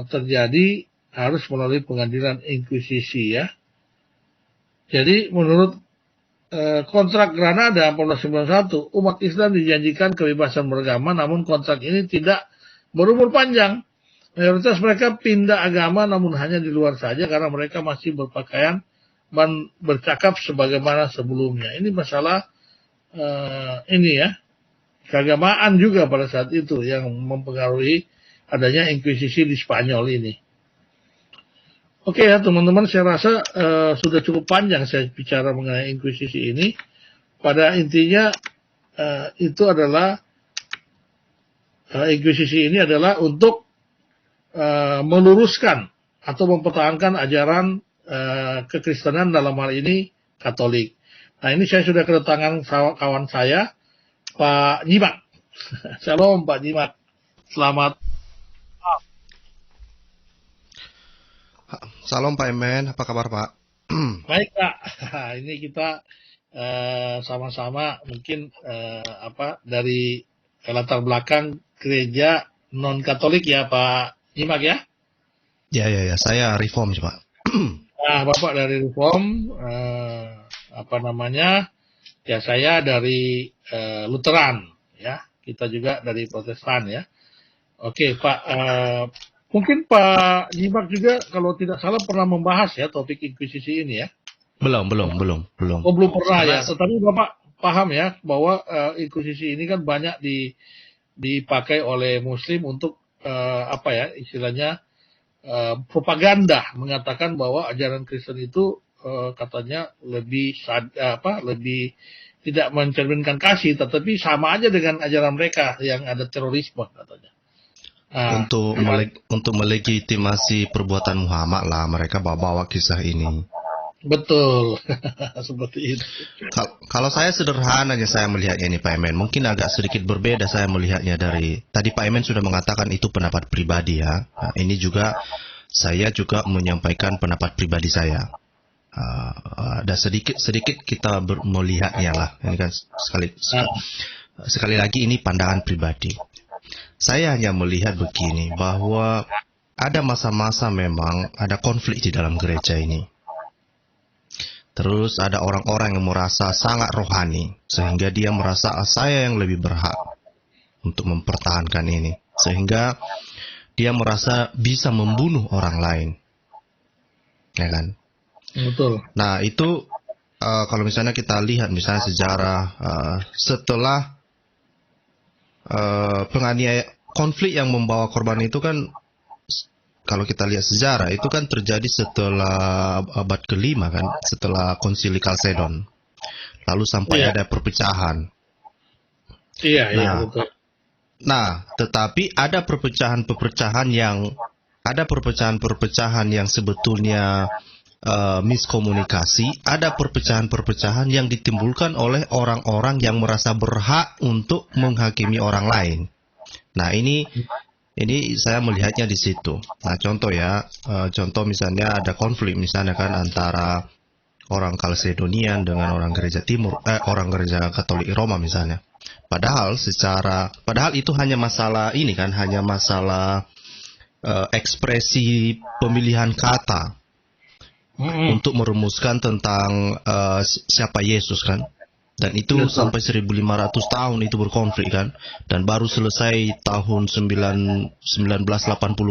S1: terjadi harus melalui pengadilan inkuisisi ya. Jadi menurut kontrak Granada 1491, umat Islam dijanjikan kebebasan beragama, namun kontrak ini tidak berumur panjang. Mayoritas mereka pindah agama namun hanya di luar saja karena mereka masih berpakaian dan bercakap sebagaimana sebelumnya. Ini masalah ini ya, keagamaan juga pada saat itu yang mempengaruhi adanya inkuisisi di Spanyol ini. Oke ya teman-teman, saya rasa sudah cukup panjang saya bicara mengenai inkuisisi ini. Pada intinya itu adalah inkuisisi ini adalah untuk meluruskan atau mempertahankan ajaran kekristenan, dalam hal ini Katolik. Nah, ini saya sudah kedatangan kawan saya, Pak Nyimak. Shalom Pak Nyimak. Selamat.
S2: Salam Pak Emen, apa kabar Pak?
S1: Baik Pak, ini kita sama-sama mungkin dari latar belakang gereja non Katolik ya Pak Nyimak ya?
S2: Ya, saya Reform Pak.
S1: Nah, Bapak dari Reform, ya saya dari Lutheran ya, kita juga dari Protestan ya. Oke Pak, mungkin Pak Nyimak juga kalau tidak salah pernah membahas ya topik inkuisisi ini ya?
S2: Belum.
S1: Oh, belum pernah ya. Tetapi Bapak paham ya bahwa inkuisisi ini kan banyak dipakai oleh Muslim untuk istilahnya propaganda, mengatakan bahwa ajaran Kristen itu katanya lebih tidak mencerminkan kasih, tetapi sama aja dengan ajaran mereka yang ada terorisme katanya. Nah,
S2: untuk melegitimasi perbuatan Muhammad lah mereka bawa kisah ini.
S1: Betul, seperti itu.
S2: Kalau saya sederhananya saya melihatnya ini Pak Emen, mungkin agak sedikit berbeda saya melihatnya dari tadi Pak Emen sudah mengatakan itu pendapat pribadi ya. Nah, ini juga saya juga menyampaikan pendapat pribadi saya. Ada sedikit kita melihatnya lah. Ini kan sekali lagi ini pandangan pribadi. Saya hanya melihat begini bahwa ada masa-masa memang ada konflik di dalam gereja ini. Terus ada orang-orang yang merasa sangat rohani, sehingga dia merasa saya yang lebih berhak untuk mempertahankan ini. Sehingga dia merasa bisa membunuh orang lain. Ya kan?
S1: Betul.
S2: Nah itu kalau misalnya kita lihat misalnya sejarah setelah konflik yang membawa korban itu kan, kalau kita lihat sejarah itu kan terjadi setelah abad ke-5 kan, setelah konsili Kalsedon. Lalu sampai ada perpecahan.
S1: Iya, betul.
S2: Nah, tetapi ada perpecahan yang sebetulnya miskomunikasi, ada perpecahan yang ditimbulkan oleh orang-orang yang merasa berhak untuk menghakimi orang lain. Nah, ini saya melihatnya di situ. Nah, contoh misalnya ada konflik misalnya kan antara orang Kalsedonian dengan orang gereja Timur, orang gereja Katolik Roma misalnya. Padahal itu hanya masalah ini kan, hanya masalah ekspresi pemilihan kata untuk merumuskan tentang siapa Yesus kan. Dan itu sampai 1500 tahun itu berkonflik kan. Dan baru selesai tahun 1980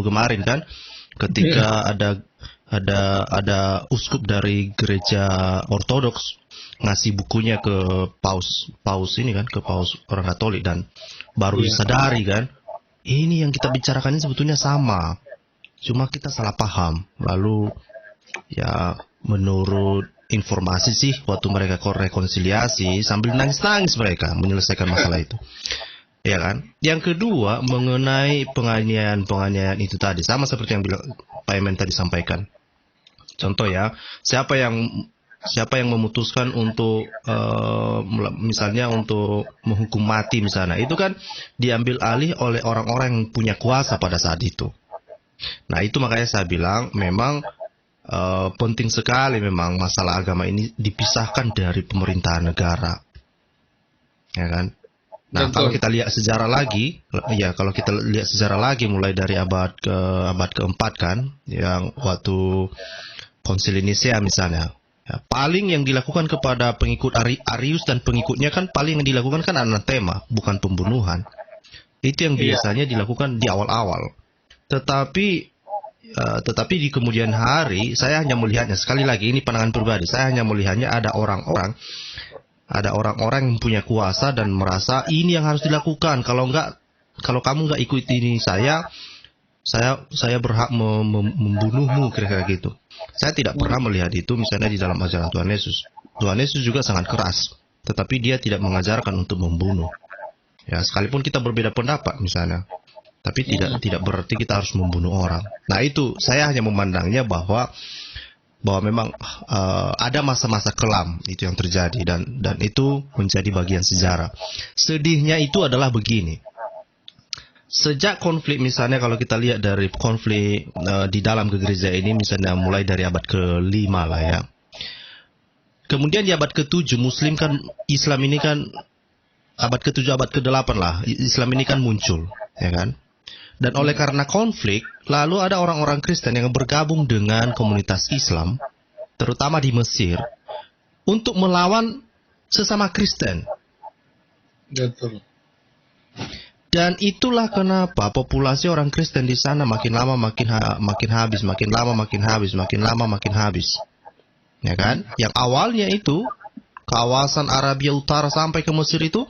S2: kemarin kan, ketika ada uskup dari gereja Ortodoks ngasih bukunya ke paus ini kan, ke paus orang Katolik, dan baru disadari kan, ini yang kita bicarakan ini sebetulnya sama, cuma kita salah paham. Lalu ya menurut informasi sih waktu mereka rekonsiliasi sambil nangis-nangis mereka menyelesaikan masalah itu. Ya kan? Yang kedua mengenai penganiayaan itu tadi, sama seperti yang Pak Emen tadi sampaikan. Contoh ya, siapa yang memutuskan untuk misalnya untuk menghukum mati misalnya, itu kan diambil alih oleh orang-orang yang punya kuasa pada saat itu. Nah, itu makanya saya bilang memang penting sekali memang masalah agama ini dipisahkan dari pemerintahan negara, ya kan? Nah,
S1: Betul.
S2: kalau kita lihat sejarah lagi, mulai dari abad keempat kan, yang waktu Konsil Nicea misalnya, ya, paling yang dilakukan kepada pengikut Arius dan pengikutnya kan paling yang dilakukan kan anatema, bukan pembunuhan. Itu yang biasanya dilakukan di awal-awal. Tetapi di kemudian hari, saya hanya melihatnya, sekali lagi ini pandangan pribadi, saya hanya melihatnya ada orang-orang yang punya kuasa dan merasa ini yang harus dilakukan. Kalau kamu nggak ikut ini saya berhak membunuhmu, kira-kira gitu. Saya tidak pernah melihat itu misalnya di dalam ajaran Tuhan Yesus. Tuhan Yesus juga sangat keras, tetapi dia tidak mengajarkan untuk membunuh. Ya, sekalipun kita berbeda pendapat misalnya, tapi tidak berarti kita harus membunuh orang. Nah, itu saya hanya memandangnya bahwa memang ada masa-masa kelam itu yang terjadi, dan itu menjadi bagian sejarah. Sedihnya itu adalah begini. Sejak konflik, misalnya kalau kita lihat dari konflik di dalam gereja ini, misalnya mulai dari abad ke-5 lah ya. Kemudian di abad ke-7 Islam ini kan abad ke-7, abad ke-8 lah, Islam ini kan muncul, ya kan? Dan oleh karena konflik, lalu ada orang-orang Kristen yang bergabung dengan komunitas Islam, terutama di Mesir, untuk melawan sesama Kristen.
S1: Betul.
S2: Dan itulah kenapa populasi orang Kristen di sana makin lama makin habis, makin lama makin habis. Ya kan? Yang awalnya itu kawasan Arabia Utara sampai ke Mesir itu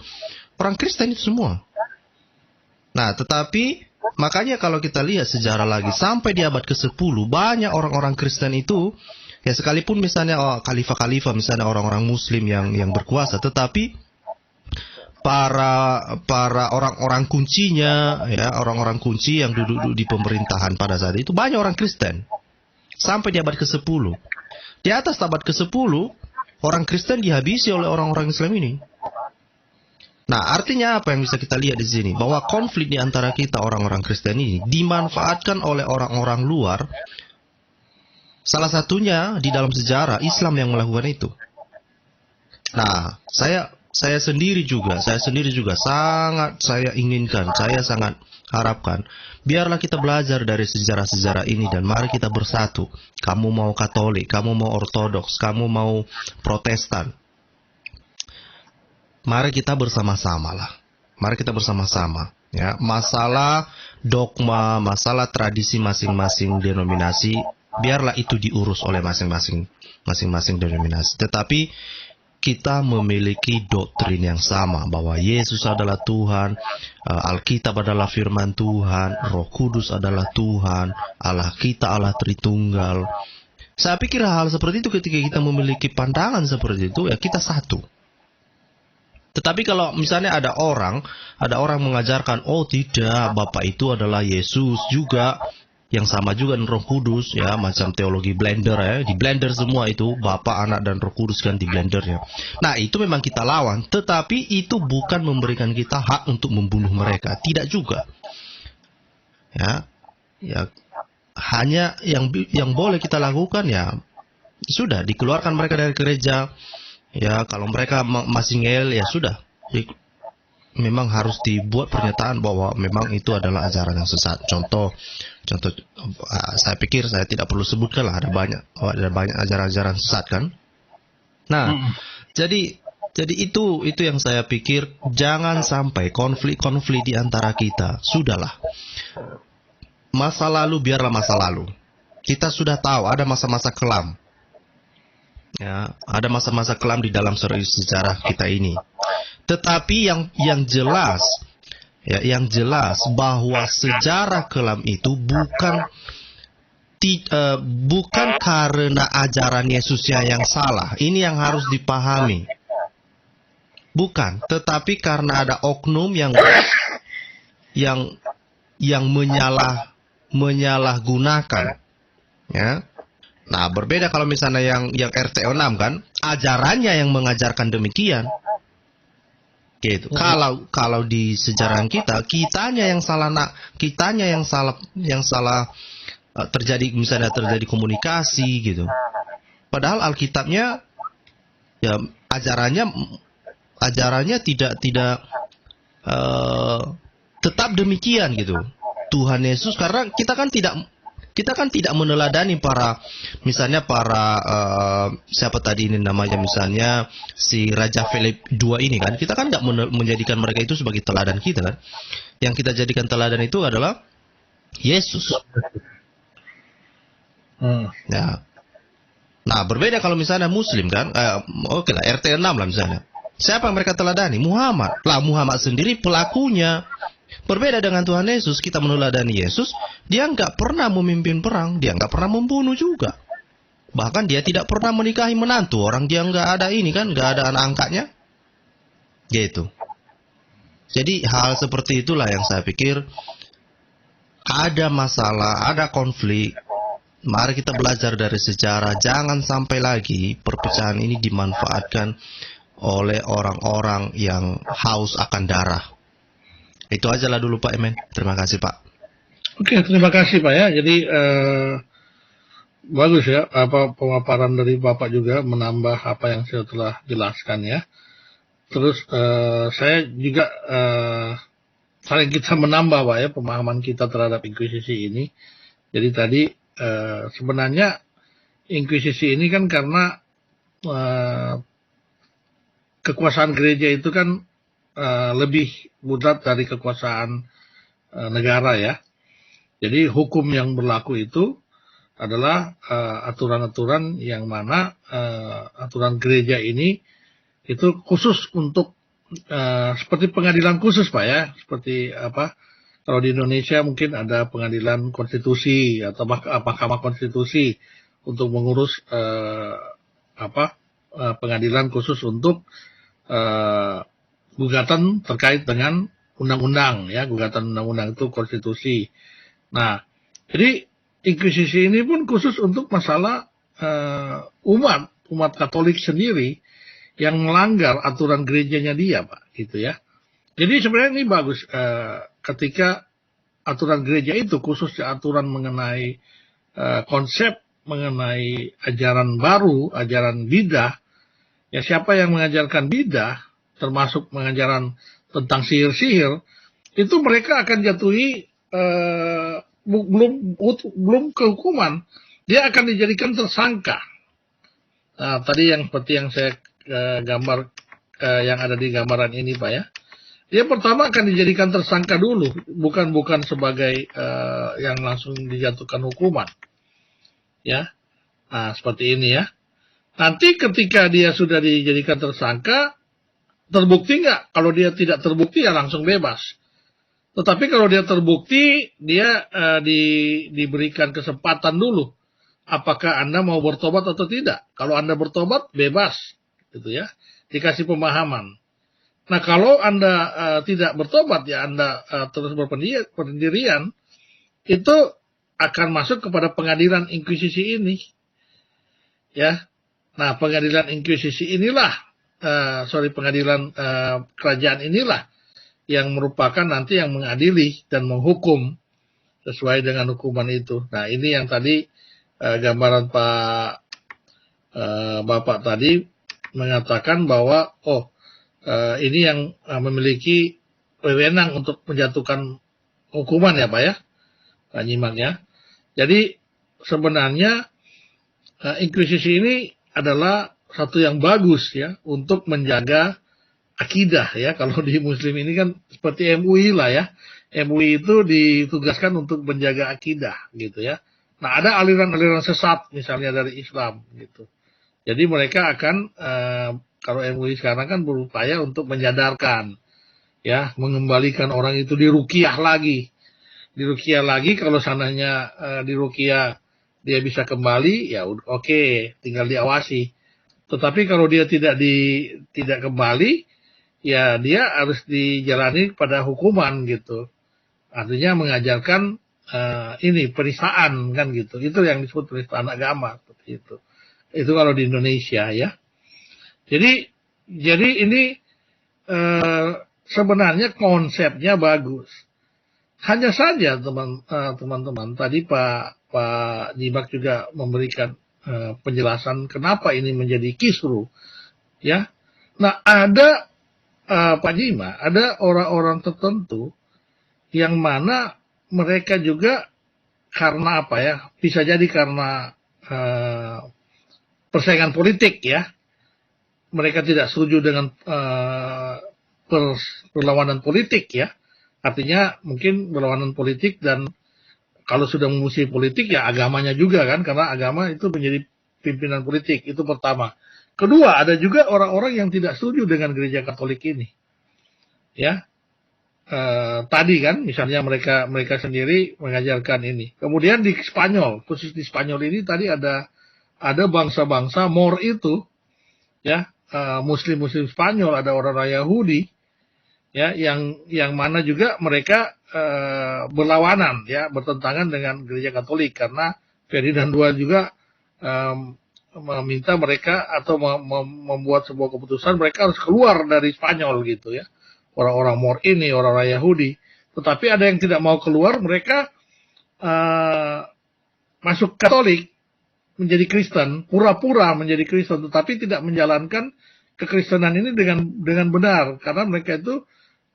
S2: orang Kristen itu semua. Nah, tetapi makanya kalau kita lihat sejarah lagi sampai di abad ke-10 banyak orang-orang Kristen itu, ya sekalipun misalnya khalifah-khalifah, misalnya orang-orang Muslim yang berkuasa, tetapi para orang-orang kuncinya, ya orang-orang kunci yang duduk di pemerintahan pada saat itu banyak orang Kristen sampai di abad ke-10. Di atas abad ke-10 orang Kristen dihabisi oleh orang-orang Islam ini. Nah, artinya apa yang bisa kita lihat di sini? Bahwa konflik di antara kita orang-orang Kristen ini dimanfaatkan oleh orang-orang luar. Salah satunya di dalam sejarah Islam yang melakukan itu. Nah, saya sendiri juga sangat saya inginkan, saya sangat harapkan, biarlah kita belajar dari sejarah-sejarah ini dan mari kita bersatu. Kamu mau Katolik, kamu mau Ortodoks, kamu mau Protestan. Mari kita bersama-sama lah. Mari kita bersama-sama. Ya, masalah dogma, masalah tradisi masing-masing denominasi, biarlah itu diurus oleh masing-masing denominasi. Tetapi kita memiliki doktrin yang sama bahwa Yesus adalah Tuhan, Alkitab adalah firman Tuhan, Roh Kudus adalah Tuhan, Allah kita Allah Tritunggal. Saya pikir hal seperti itu ketika kita memiliki pandangan seperti itu, ya kita satu. Tetapi kalau misalnya ada orang mengajarkan, oh tidak, Bapak itu adalah Yesus juga, yang sama juga dengan Roh Kudus, ya macam teologi blender ya, di blender semua itu, Bapa, Anak dan Roh Kudus kan di blendernya. Nah itu memang kita lawan, tetapi itu bukan memberikan kita hak untuk membunuh mereka, tidak juga. Ya hanya yang boleh kita lakukan ya sudah dikeluarkan mereka dari gereja. Ya kalau mereka masih ngel ya sudah, memang harus dibuat pernyataan bahwa memang itu adalah ajaran yang sesat. Contoh saya pikir saya tidak perlu sebutkan lah, ada banyak ajaran-ajaran sesat kan. Nah, jadi itu yang saya pikir, jangan sampai konflik di antara kita. Sudahlah, masa lalu biarlah masa lalu. Kita sudah tahu ada masa-masa kelam. Ya, ada masa-masa kelam di dalam sejarah kita ini. Tetapi yang jelas bahwa sejarah kelam itu bukan karena ajaran Yesusnya yang salah. Ini yang harus dipahami. Bukan, tetapi karena ada oknum yang menyalahgunakan. Ya. Nah, berbeda kalau misalnya yang RTO 6 kan, ajarannya yang mengajarkan demikian. Gitu. Kalau di sejarah kitanya yang salah terjadi komunikasi gitu. Padahal Alkitabnya ya ajarannya tidak tetap demikian gitu. Tuhan Yesus, karena kita kan tidak meneladani misalnya siapa tadi ini namanya, misalnya si Raja Philip II ini kan, kita kan nggak menjadikan mereka itu sebagai teladan kita kan. Yang kita jadikan teladan itu adalah Yesus. Ya. Nah, berbeda kalau misalnya Muslim kan, oke lah, RT 6 lah misalnya. Siapa yang mereka teladani? Muhammad. Lah, Muhammad sendiri pelakunya. Berbeda dengan Tuhan Yesus, kita meneladani Yesus, dia nggak pernah memimpin perang, dia nggak pernah membunuh juga. Bahkan dia tidak pernah menikahi menantu, orang dia nggak ada ini kan, nggak ada anak angkatnya. Gitu. Jadi hal seperti itulah yang saya pikir ada masalah, ada konflik. Mari kita belajar dari sejarah, jangan sampai lagi perpecahan ini dimanfaatkan oleh orang-orang yang haus akan darah. Itu aja lah dulu Pak Emen. Terima kasih Pak.
S1: Oke, terima kasih Pak ya. Jadi bagus ya pemaparan dari Bapak juga menambah apa yang saya telah jelaskan ya. Terus saya juga saling kita menambah Pak ya pemahaman kita terhadap inkuisisi ini. Jadi tadi sebenarnya inkuisisi ini kan karena kekuasaan gereja itu kan lebih mudat dari kekuasaan negara ya. Jadi hukum yang berlaku itu adalah aturan-aturan yang mana aturan gereja ini itu khusus untuk seperti pengadilan khusus Pak ya. Seperti kalau di Indonesia mungkin ada pengadilan konstitusi atau mahkamah konstitusi untuk mengurus pengadilan khusus untuk gugatan terkait dengan undang-undang ya, gugatan undang-undang itu konstitusi. Nah, jadi inkuisisi ini pun khusus untuk masalah umat Katolik sendiri yang melanggar aturan gerejanya dia, Pak, gitu ya. Jadi sebenarnya ini bagus ketika aturan gereja itu khususnya aturan mengenai konsep mengenai ajaran baru, ajaran bidah. Ya siapa yang mengajarkan bidah termasuk pengajaran tentang sihir-sihir, itu mereka akan jatuhi belum kehukuman, dia akan dijadikan tersangka. Nah, tadi yang seperti yang saya gambar yang ada di gambaran ini Pak ya, dia pertama akan dijadikan tersangka dulu, bukan sebagai yang langsung dijatuhkan hukuman, ya. Nah, seperti ini ya. Nanti ketika dia sudah dijadikan tersangka, terbukti nggak? Kalau dia tidak terbukti ya langsung bebas. Tetapi kalau dia terbukti, dia diberikan kesempatan dulu. Apakah Anda mau bertobat atau tidak? Kalau Anda bertobat, bebas, gitu ya. Dikasih pemahaman. Nah, kalau Anda tidak bertobat, ya Anda terus berpendirian, itu akan masuk kepada pengadilan inkuisisi ini, ya. Nah, pengadilan inkuisisi inilah, pengadilan kerajaan inilah yang merupakan nanti yang mengadili dan menghukum sesuai dengan hukuman itu. Nah, ini yang tadi gambaran Bapak tadi mengatakan bahwa ini yang memiliki wewenang untuk menjatuhkan hukuman ya Pak ya, Pak nyimak ya. Jadi sebenarnya inkuisisi ini adalah satu yang bagus ya untuk menjaga akidah ya. Kalau di Muslim ini kan seperti MUI lah ya. MUI itu ditugaskan untuk menjaga akidah gitu ya. Nah, ada aliran-aliran sesat misalnya dari Islam gitu. Jadi mereka akan kalau MUI sekarang kan berupaya untuk menyadarkan ya, mengembalikan orang itu diruqyah lagi. Diruqyah lagi, kalau sananya diruqyah dia bisa kembali, ya oke, tinggal diawasi. Tetapi kalau dia tidak kembali, ya dia harus dijalani pada hukuman gitu. Artinya mengajarkan ini penistaan kan gitu. Itu yang disebut penistaan agama seperti itu. Itu kalau di Indonesia ya. Jadi ini sebenarnya konsepnya bagus. Hanya saja teman-teman tadi Pak Nyimak juga memberikan penjelasan kenapa ini menjadi kisru, ya. Nah, ada Pak Jima, ada orang-orang tertentu yang mana mereka juga karena apa ya? Bisa jadi karena persaingan politik ya. Mereka tidak setuju dengan perlawanan politik ya. Artinya mungkin perlawanan politik, dan kalau sudah memusuhi politik ya agamanya juga kan, karena agama itu menjadi pimpinan politik. Itu pertama. Kedua, ada juga orang-orang yang tidak setuju dengan gereja Katolik ini. Ya, tadi kan misalnya mereka sendiri mengajarkan ini. Kemudian di Spanyol, khusus di Spanyol ini tadi ada bangsa-bangsa Mor itu ya, muslim Spanyol, ada orang Yahudi ya, yang mana juga mereka berlawanan ya, bertentangan dengan gereja Katolik, karena Ferdinand II juga meminta mereka atau membuat sebuah keputusan mereka harus keluar dari Spanyol gitu ya, orang-orang Mor ini, orang-orang Yahudi. Tetapi ada yang tidak mau keluar, mereka masuk Katolik, menjadi Kristen, pura-pura menjadi Kristen, tetapi tidak menjalankan kekristenan ini dengan benar, karena mereka itu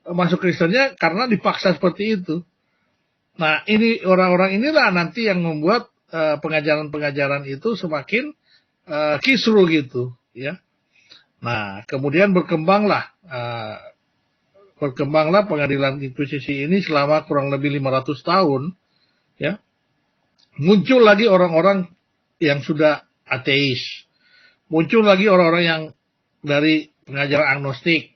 S1: masuk Kristennya karena dipaksa seperti itu. Nah, ini orang-orang inilah nanti yang membuat pengajaran-pengajaran itu semakin kisru gitu, ya. Nah, kemudian berkembanglah pengadilan inkuisisi ini selama kurang lebih 500 tahun, ya. Muncul lagi orang-orang yang sudah ateis, muncul lagi orang-orang yang dari pengajaran agnostik,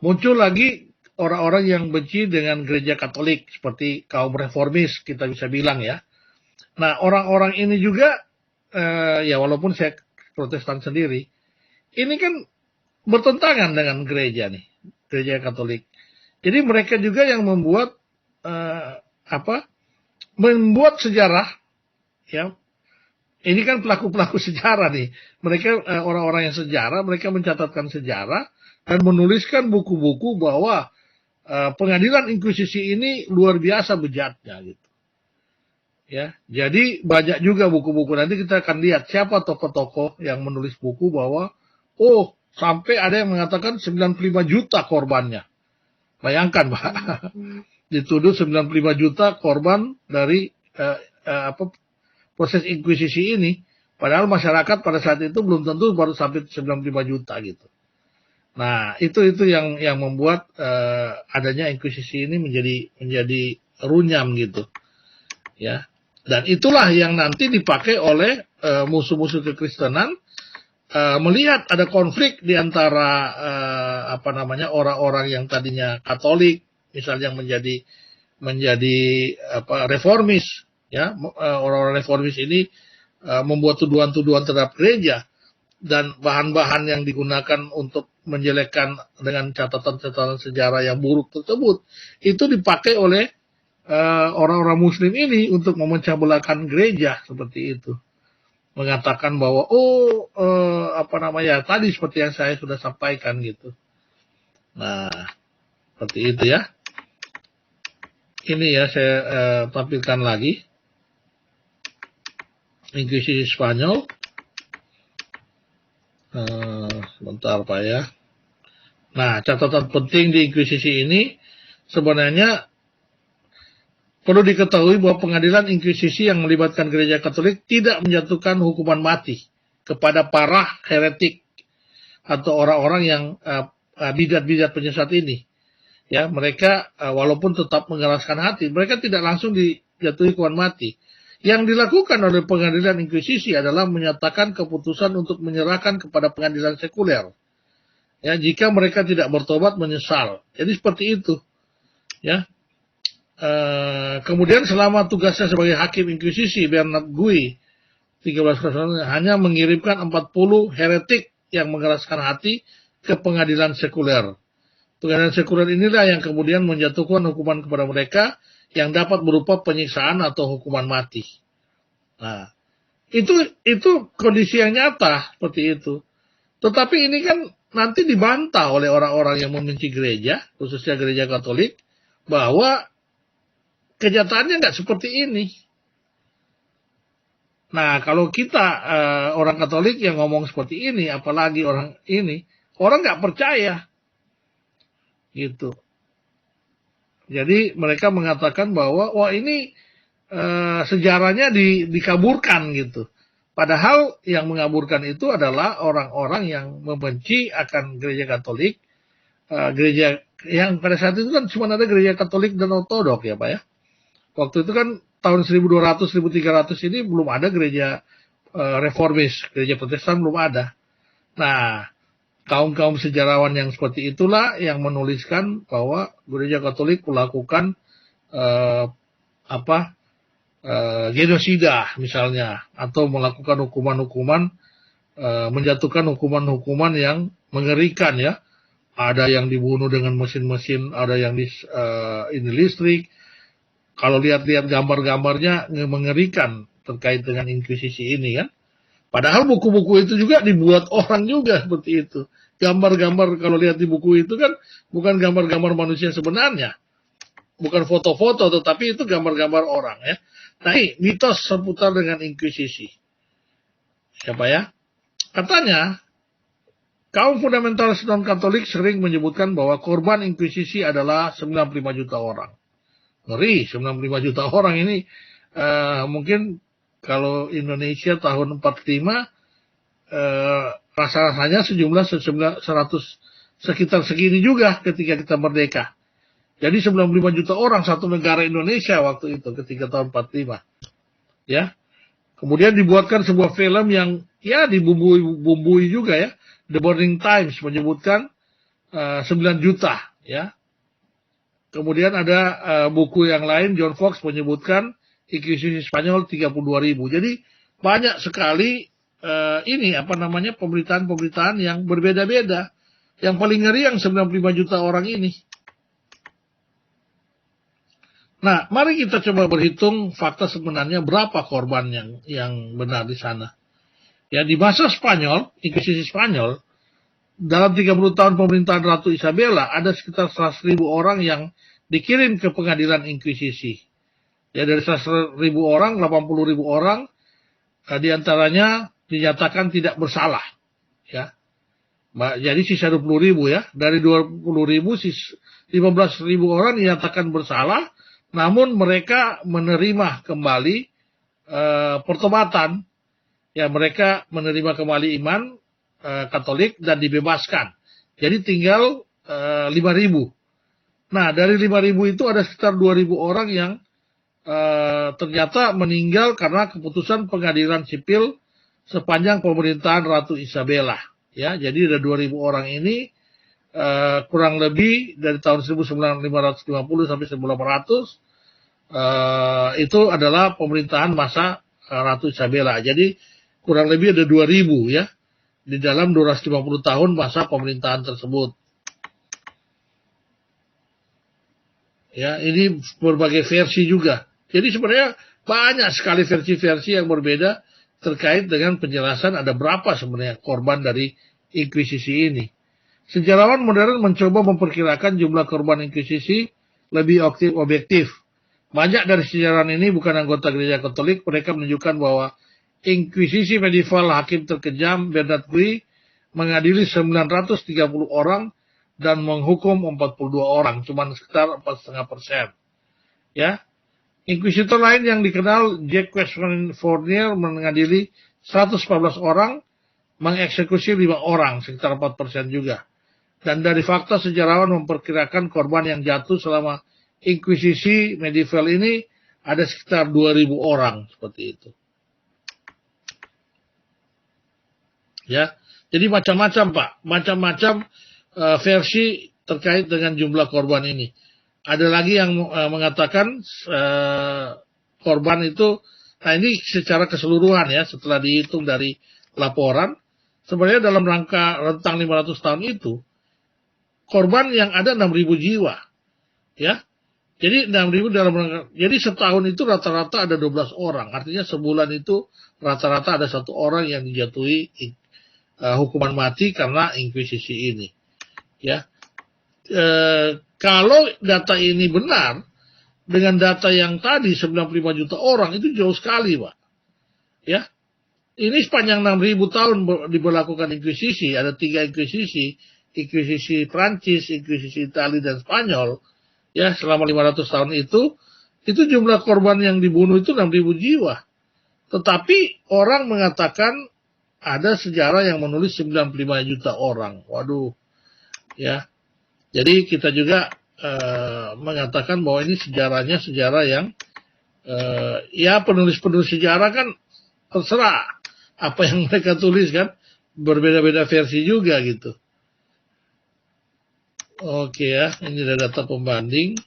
S1: muncul lagi orang-orang yang benci dengan gereja Katolik seperti kaum reformis, kita bisa bilang ya. Nah, orang-orang ini juga ya walaupun saya Protestan sendiri, ini kan bertentangan dengan gereja nih, gereja Katolik. Jadi mereka juga yang membuat membuat sejarah ya. Ini kan pelaku-pelaku sejarah nih. Mereka orang-orang yang sejarah, mereka mencatatkan sejarah dan menuliskan buku-buku bahwa pengadilan inkuisisi ini luar biasa bejatnya gitu. Ya, jadi banyak juga buku-buku. Nanti kita akan lihat siapa tokoh-tokoh yang menulis buku bahwa sampai ada yang mengatakan 95 juta korbannya. Bayangkan, Pak. Dituduh 95 juta korban dari proses inkuisisi ini, padahal masyarakat pada saat itu belum tentu baru sampai 95 juta gitu. Nah, itu yang membuat adanya inkuisisi ini menjadi runyam gitu. Ya. Dan itulah yang nanti dipakai oleh musuh-musuh kekristenan, melihat ada konflik di antara orang-orang yang tadinya Katolik, misalnya menjadi reformis. Ya, orang-orang reformis ini membuat tuduhan-tuduhan terhadap gereja, dan bahan-bahan yang digunakan untuk menjelekkan dengan catatan-catatan sejarah yang buruk tersebut itu dipakai oleh orang-orang Muslim ini untuk memecah belahkan gereja seperti itu, mengatakan bahwa tadi seperti yang saya sudah sampaikan gitu. Nah, seperti itu ya. Ini ya saya tampilkan lagi. Inkuisisi Spanyol. Sebentar Pak ya. Nah, catatan penting di inkuisisi ini sebenarnya perlu diketahui bahwa pengadilan inkuisisi yang melibatkan gereja Katolik tidak menjatuhkan hukuman mati kepada para heretik atau orang-orang yang bidat-bidat penyesat ini. Ya, mereka walaupun tetap mengeraskan hati, mereka tidak langsung dijatuhi hukuman mati. Yang dilakukan oleh pengadilan inkuisisi adalah menyatakan keputusan untuk menyerahkan kepada pengadilan sekuler. Ya, jika mereka tidak bertobat menyesal. Jadi seperti itu. Ya. Kemudian selama tugasnya sebagai hakim inkuisisi, Bernard Gui 13 hanya mengirimkan 40 heretik yang mengeraskan hati ke pengadilan sekuler. Pengadilan sekuler inilah yang kemudian menjatuhkan hukuman kepada mereka yang dapat berupa penyiksaan atau hukuman mati. Nah, itu kondisi yang nyata seperti itu. Tetapi ini kan nanti dibantah oleh orang-orang yang membenci gereja, khususnya gereja Katolik, bahwa kenyataannya nggak seperti ini. Nah, kalau kita orang Katolik yang ngomong seperti ini, apalagi orang nggak percaya. gitu. Jadi mereka mengatakan bahwa wah ini sejarahnya dikaburkan gitu. Padahal yang mengaburkan itu adalah orang-orang yang membenci akan gereja Katolik, gereja yang pada saat itu kan cuma ada gereja Katolik dan Ortodok ya Pak ya. Waktu itu kan tahun 1200 1300 ini belum ada gereja reformis, gereja Protestan belum ada. Nah, kaum-kaum sejarawan yang seperti itulah yang menuliskan bahwa gereja Katolik melakukan genosida misalnya, atau melakukan hukuman-hukuman, menjatuhkan hukuman-hukuman yang mengerikan ya. Ada yang dibunuh dengan mesin-mesin, ada yang ini listrik. Kalau lihat-lihat gambar-gambarnya mengerikan terkait dengan inkuisisi ini kan. Padahal buku-buku itu juga dibuat orang juga seperti itu. Gambar-gambar kalau lihat di buku itu kan bukan gambar-gambar manusia sebenarnya. Bukan foto-foto, tetapi itu gambar-gambar orang ya. Nah, ini mitos seputar dengan inkuisisi. Siapa ya? Katanya, kaum fundamentalis non-Katolik sering menyebutkan bahwa korban inkuisisi adalah 95 juta orang. Ngeri, 95 juta orang ini mungkin kalau Indonesia tahun 45 rasa-rasanya sejumlah 100 sekitar segini juga ketika kita merdeka. Jadi 95 juta orang satu negara Indonesia waktu itu ketika tahun 45. Ya. Kemudian dibuatkan sebuah film yang ya dibumbui juga ya. The Burning Times menyebutkan 9 juta ya. Kemudian ada buku yang lain, John Fox menyebutkan Inkuisisi Spanyol 32.000. Jadi banyak sekali pemberitaan-pemberitaan yang berbeda-beda. Yang paling ngeri yang 95 juta orang ini. Nah, mari kita coba berhitung fakta sebenarnya berapa korban yang benar di sana. Ya, di masa Spanyol, Inkuisisi Spanyol, dalam 30 tahun pemerintahan Ratu Isabella, ada sekitar 100.000 orang yang dikirim ke pengadilan Inkuisisi. Ya, dari 100.000 orang, 80.000 orang, diantaranya dinyatakan tidak bersalah. Ya. Jadi sisa 20.000 ya. Dari 20.000, 15.000 orang dinyatakan bersalah, namun mereka menerima kembali pertobatan. Ya, mereka menerima kembali iman Katolik dan dibebaskan. Jadi tinggal 5.000. Nah, dari 5.000 itu ada sekitar 2.000 orang yang ternyata meninggal karena keputusan pengadilan sipil sepanjang pemerintahan Ratu Isabella. Ya, jadi ada 2.000 orang ini kurang lebih dari tahun 1550 sampai 1800 itu adalah pemerintahan masa Ratu Isabella. Jadi kurang lebih ada 2.000 ya di dalam 250 tahun masa pemerintahan tersebut. Ya, ini berbagai versi juga. Jadi sebenarnya banyak sekali versi-versi yang berbeda terkait dengan penjelasan ada berapa sebenarnya korban dari inkuisisi ini. Sejarawan modern mencoba memperkirakan jumlah korban inkuisisi lebih objektif. Banyak dari sejarawan ini bukan anggota gereja Katolik. Mereka menunjukkan bahwa inkuisisi medieval hakim terkejam Bernard Guy mengadili 930 orang dan menghukum 42 orang, cuma sekitar 4,5%. Ya. Inkuisitor lain yang dikenal Jack Westphal Fournier mengadili 114 orang, mengeksekusi 5 orang, sekitar 4% juga. Dan dari fakta sejarawan memperkirakan korban yang jatuh selama inkuisisi medieval ini ada sekitar 2.000 orang seperti itu. Ya, jadi macam-macam Pak, macam-macam versi terkait dengan jumlah korban ini. Ada lagi yang mengatakan korban itu, nah ini secara keseluruhan ya, setelah dihitung dari laporan, sebenarnya dalam rangka rentang 500 tahun itu, korban yang ada 6.000 jiwa. Ya, jadi 6.000 dalam rangka, jadi setahun itu rata-rata ada 12 orang, artinya sebulan itu rata-rata ada 1 orang yang dijatuhi hukuman mati karena inkuisisi ini. Ya, kalau data ini benar dengan data yang tadi 95 juta orang itu jauh sekali, Pak. Ya, ini sepanjang 6.000 tahun diberlakukan inkuisisi, ada 3 inkuisisi Inkuisisi Prancis, Inkuisisi Italia dan Spanyol, ya selama 500 tahun itu jumlah korban yang dibunuh itu 6.000 jiwa. Tetapi orang mengatakan ada sejarah yang menulis 95 juta orang. Waduh, ya. Jadi kita juga mengatakan bahwa ini sejarahnya sejarah yang ya penulis-penulis sejarah kan terserah apa yang mereka tulis kan, berbeda-beda versi juga gitu. Oke ya, ini ada data pembanding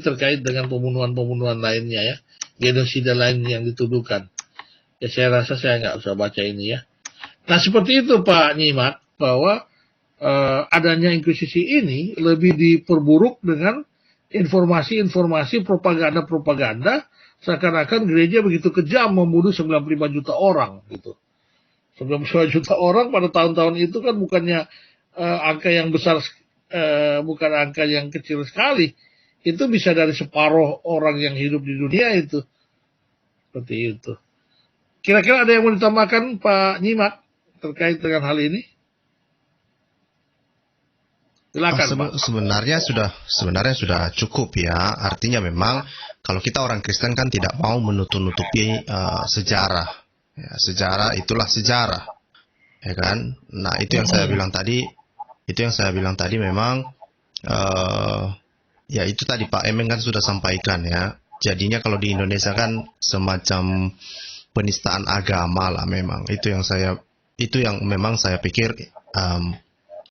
S1: terkait dengan pembunuhan lainnya ya, genosida lain yang dituduhkan. Ya saya rasa saya nggak usah baca ini ya. Nah seperti itu Pak Nyimak, bahwa adanya inkuisisi ini lebih diperburuk dengan informasi-informasi propaganda seakan-akan gereja begitu kejam membunuh 95 juta orang gitu. 95 juta orang pada tahun-tahun itu kan bukannya angka yang besar, bukan angka yang kecil sekali. Itu bisa dari separuh orang yang hidup di dunia itu. Seperti itu. Kira-kira ada yang mau ditambahkan Pak Nyimak terkait dengan hal ini? Silakan, Pak.
S2: Sebenarnya sudah cukup ya. Artinya memang kalau kita orang Kristen kan tidak mau menutup-nutupi sejarah. Ya, sejarah itulah sejarah, ya kan? Nah itu yang saya bilang tadi. Memang ya itu tadi Pak Emeng kan sudah sampaikan ya. Jadinya kalau di Indonesia kan semacam penistaan agama lah memang. Itu yang memang saya pikir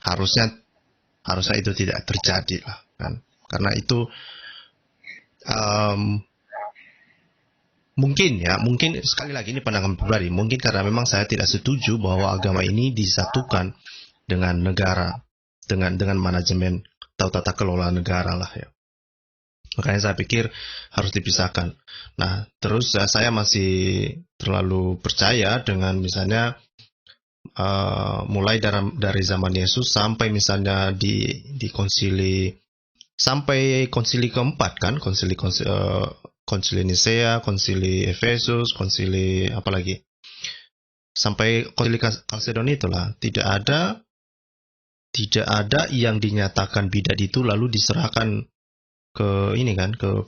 S2: harusnya itu tidak terjadi lah kan, karena itu mungkin sekali lagi ini pandangan pribadi, mungkin karena memang saya tidak setuju bahwa agama ini disatukan dengan negara, dengan manajemen atau tata kelola negara lah ya. Makanya saya pikir harus dipisahkan. Nah terus saya masih terlalu percaya dengan misalnya mulai dari zaman Yesus sampai misalnya di konsili, sampai konsili keempat kan, konsili Nisea, konsili Efesus, konsili apalagi sampai konsili Kalsedon itulah tidak ada yang dinyatakan bidat itu lalu diserahkan ke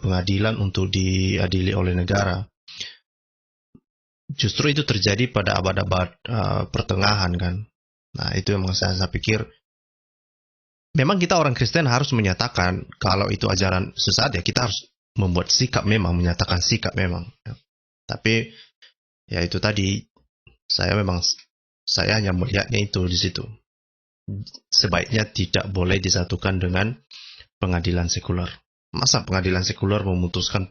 S2: pengadilan untuk diadili oleh negara. Justru itu terjadi pada abad-abad pertengahan kan. Nah itu yang saya pikir memang kita orang Kristen harus menyatakan kalau itu ajaran sesat ya kita harus membuat sikap memang, menyatakan sikap memang ya. Tapi ya itu tadi saya hanya melihatnya itu di situ. Sebaiknya tidak boleh disatukan dengan pengadilan sekuler. Masa pengadilan sekuler memutuskan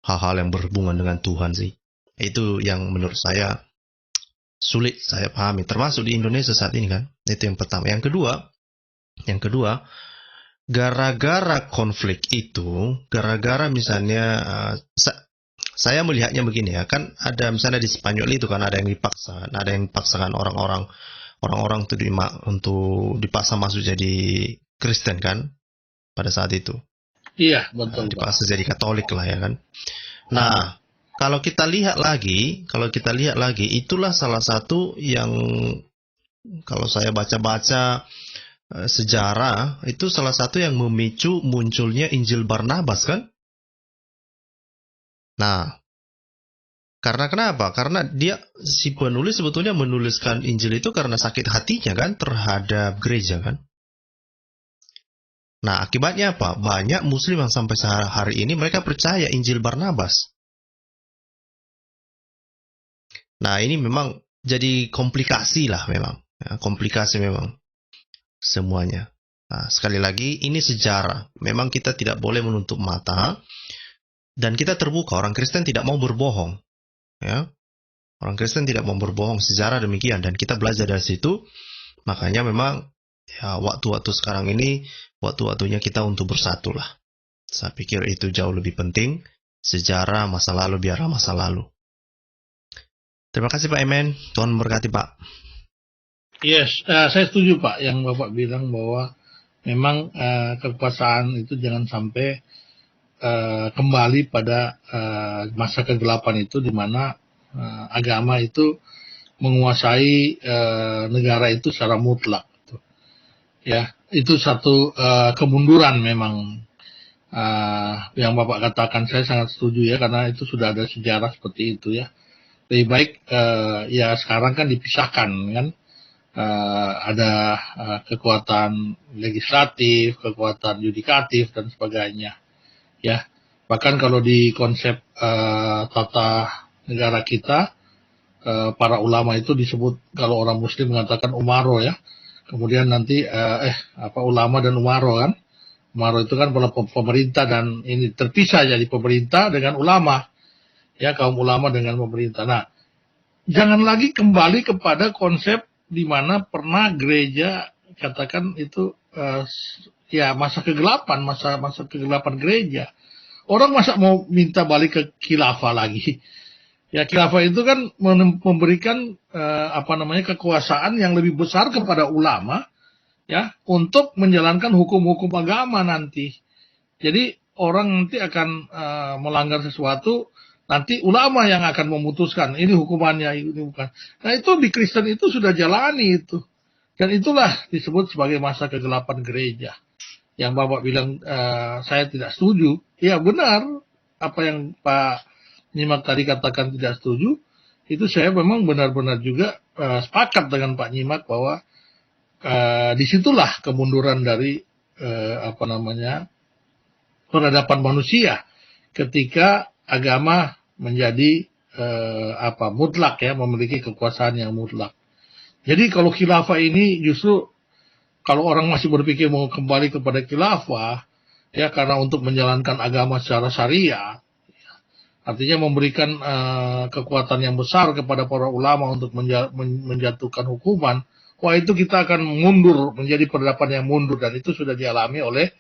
S2: hal-hal yang berhubungan dengan Tuhan sih? Itu yang menurut saya sulit saya pahami, termasuk di Indonesia saat ini kan. Itu yang pertama. Yang kedua, gara-gara konflik itu, gara-gara misalnya saya melihatnya begini ya, kan ada misalnya di Spanyol itu kan ada yang dipaksakan orang-orang untuk dipaksa masuk jadi Kristen kan pada saat itu.
S1: Iya, betul.
S2: Dipaksa jadi Katolik lah ya kan. Nah, kalau kita lihat lagi, itulah salah satu yang kalau saya baca-baca sejarah, itu salah satu yang memicu munculnya Injil Barnabas kan? Nah, karena kenapa? Karena si penulis sebetulnya menuliskan Injil itu karena sakit hatinya kan terhadap gereja kan? Nah, akibatnya apa? Banyak Muslim yang sampai hari ini mereka percaya Injil Barnabas. Nah ini memang jadi komplikasi lah memang, ya, komplikasi memang semuanya. Nah, sekali lagi ini sejarah, memang kita tidak boleh menutup mata dan kita terbuka. Orang Kristen tidak mau berbohong, ya. Orang Kristen tidak mau berbohong, sejarah demikian dan kita belajar dari situ. Makanya memang ya waktu-waktu sekarang ini waktu-waktunya kita untuk bersatu lah. Saya pikir itu jauh lebih penting. Sejarah masa lalu biarlah masa lalu. Terima kasih Pak Emen, Tuhan memberkati Pak.
S1: Yes, saya setuju Pak yang Bapak bilang bahwa memang kekuasaan itu jangan sampai kembali pada masa kegelapan itu di mana agama itu menguasai negara itu secara mutlak. Ya, itu satu kemunduran memang. Yang Bapak katakan saya sangat setuju ya, karena itu sudah ada sejarah seperti itu ya. Lebih baik ya sekarang kan dipisahkan kan. Ada kekuatan legislatif, kekuatan yudikatif dan sebagainya ya. Bahkan kalau di konsep tata negara kita, para ulama itu disebut, kalau orang muslim mengatakan umaro ya. Kemudian nanti ulama dan umaro kan. Umaro itu kan pemerintah, dan ini terpisah jadi pemerintah dengan ulama ya, kaum ulama dengan pemerintah. Nah, jangan lagi kembali kepada konsep di mana pernah gereja katakan itu ya masa kegelapan, masa kegelapan gereja. Orang masa mau minta balik ke khilafah lagi? Ya, khilafah itu kan memberikan kekuasaan yang lebih besar kepada ulama ya, untuk menjalankan hukum-hukum agama nanti. Jadi orang nanti akan melanggar sesuatu, nanti ulama yang akan memutuskan ini hukumannya, ini bukan. Nah, itu di Kristen itu sudah jalani itu. Dan itulah disebut sebagai masa kegelapan gereja. Yang Bapak bilang saya tidak setuju. Ya benar, apa yang Pak Nyimak tadi katakan tidak setuju, itu saya memang benar-benar juga sepakat dengan Pak Nyimak bahwa disitulah kemunduran dari peradaban manusia ketika agama menjadi mutlak ya, memiliki kekuasaan yang mutlak. Jadi kalau khilafah ini justru, kalau orang masih berpikir mau kembali kepada khilafah ya, karena untuk menjalankan agama secara syariah, artinya memberikan kekuatan yang besar kepada para ulama untuk menjatuhkan hukuman, wah itu kita akan mundur, menjadi peradaban yang mundur, dan itu sudah dialami oleh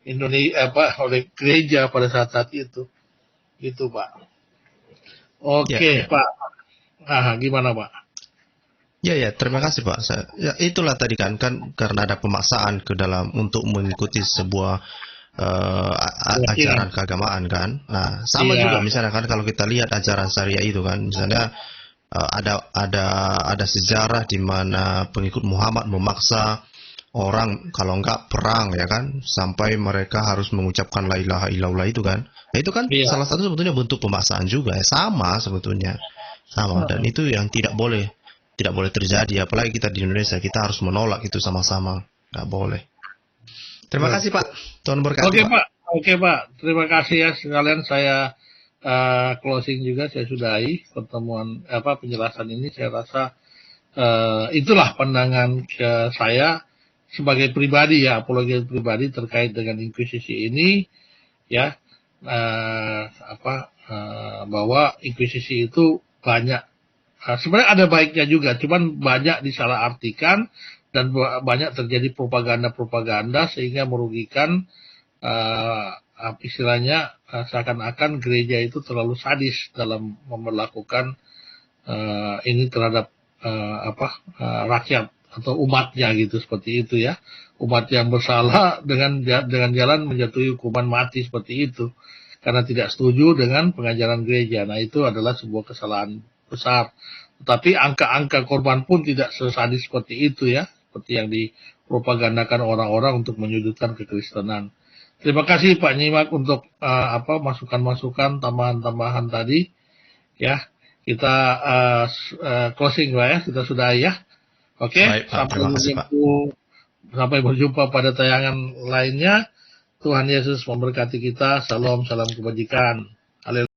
S1: Indonesia, oleh gereja pada saat itu. Gitu, Pak. Oke,
S2: Ya.
S1: Pak. Gimana, Pak?
S2: Ya, terima kasih Pak. Ya, itulah tadi kan karena ada pemaksaan ke dalam untuk mengikuti sebuah ajaran keagamaan kan. Nah, sama juga misalnya kan kalau kita lihat ajaran syariah itu kan, misalnya ada sejarah di mana pengikut Muhammad memaksa orang kalau enggak perang ya kan, sampai mereka harus mengucapkan la ilaha illallah itu kan. Nah, itu kan salah satu sebetulnya bentuk pemaksaan juga ya, sama sebetulnya. Sama, dan itu yang tidak boleh terjadi, apalagi kita di Indonesia, kita harus menolak itu sama-sama, nggak boleh. Terima kasih Pak, Tuhan berkati.
S1: Oke Pak, terima kasih ya. Sekalian saya closing juga, saya sudahi pertemuan penjelasan ini. Saya rasa itulah pandangan saya sebagai pribadi ya, apologi pribadi terkait dengan inkuisisi ini ya, bahwa inkuisisi itu banyak. Sebenarnya ada baiknya juga, cuman banyak disalahartikan dan banyak terjadi propaganda-propaganda sehingga merugikan, istilahnya seakan-akan gereja itu terlalu sadis dalam memperlakukan ini terhadap rakyat atau umatnya gitu, seperti itu ya. Umat yang bersalah dengan jalan menjatuhi hukuman mati seperti itu karena tidak setuju dengan pengajaran gereja. Nah, itu adalah sebuah kesalahan besar. Tetapi angka-angka korban pun tidak sesadis seperti itu ya, seperti yang dipropagandakan orang-orang untuk menyudutkan kekristenan. Terima kasih Pak Nyimak untuk masukan-masukan, tambahan-tambahan tadi ya. Kita closing Pak ya, kita sudah ya. Oke, sampai berjumpa pada tayangan lainnya. Tuhan Yesus memberkati kita. Salam kebajikan. Haleluya.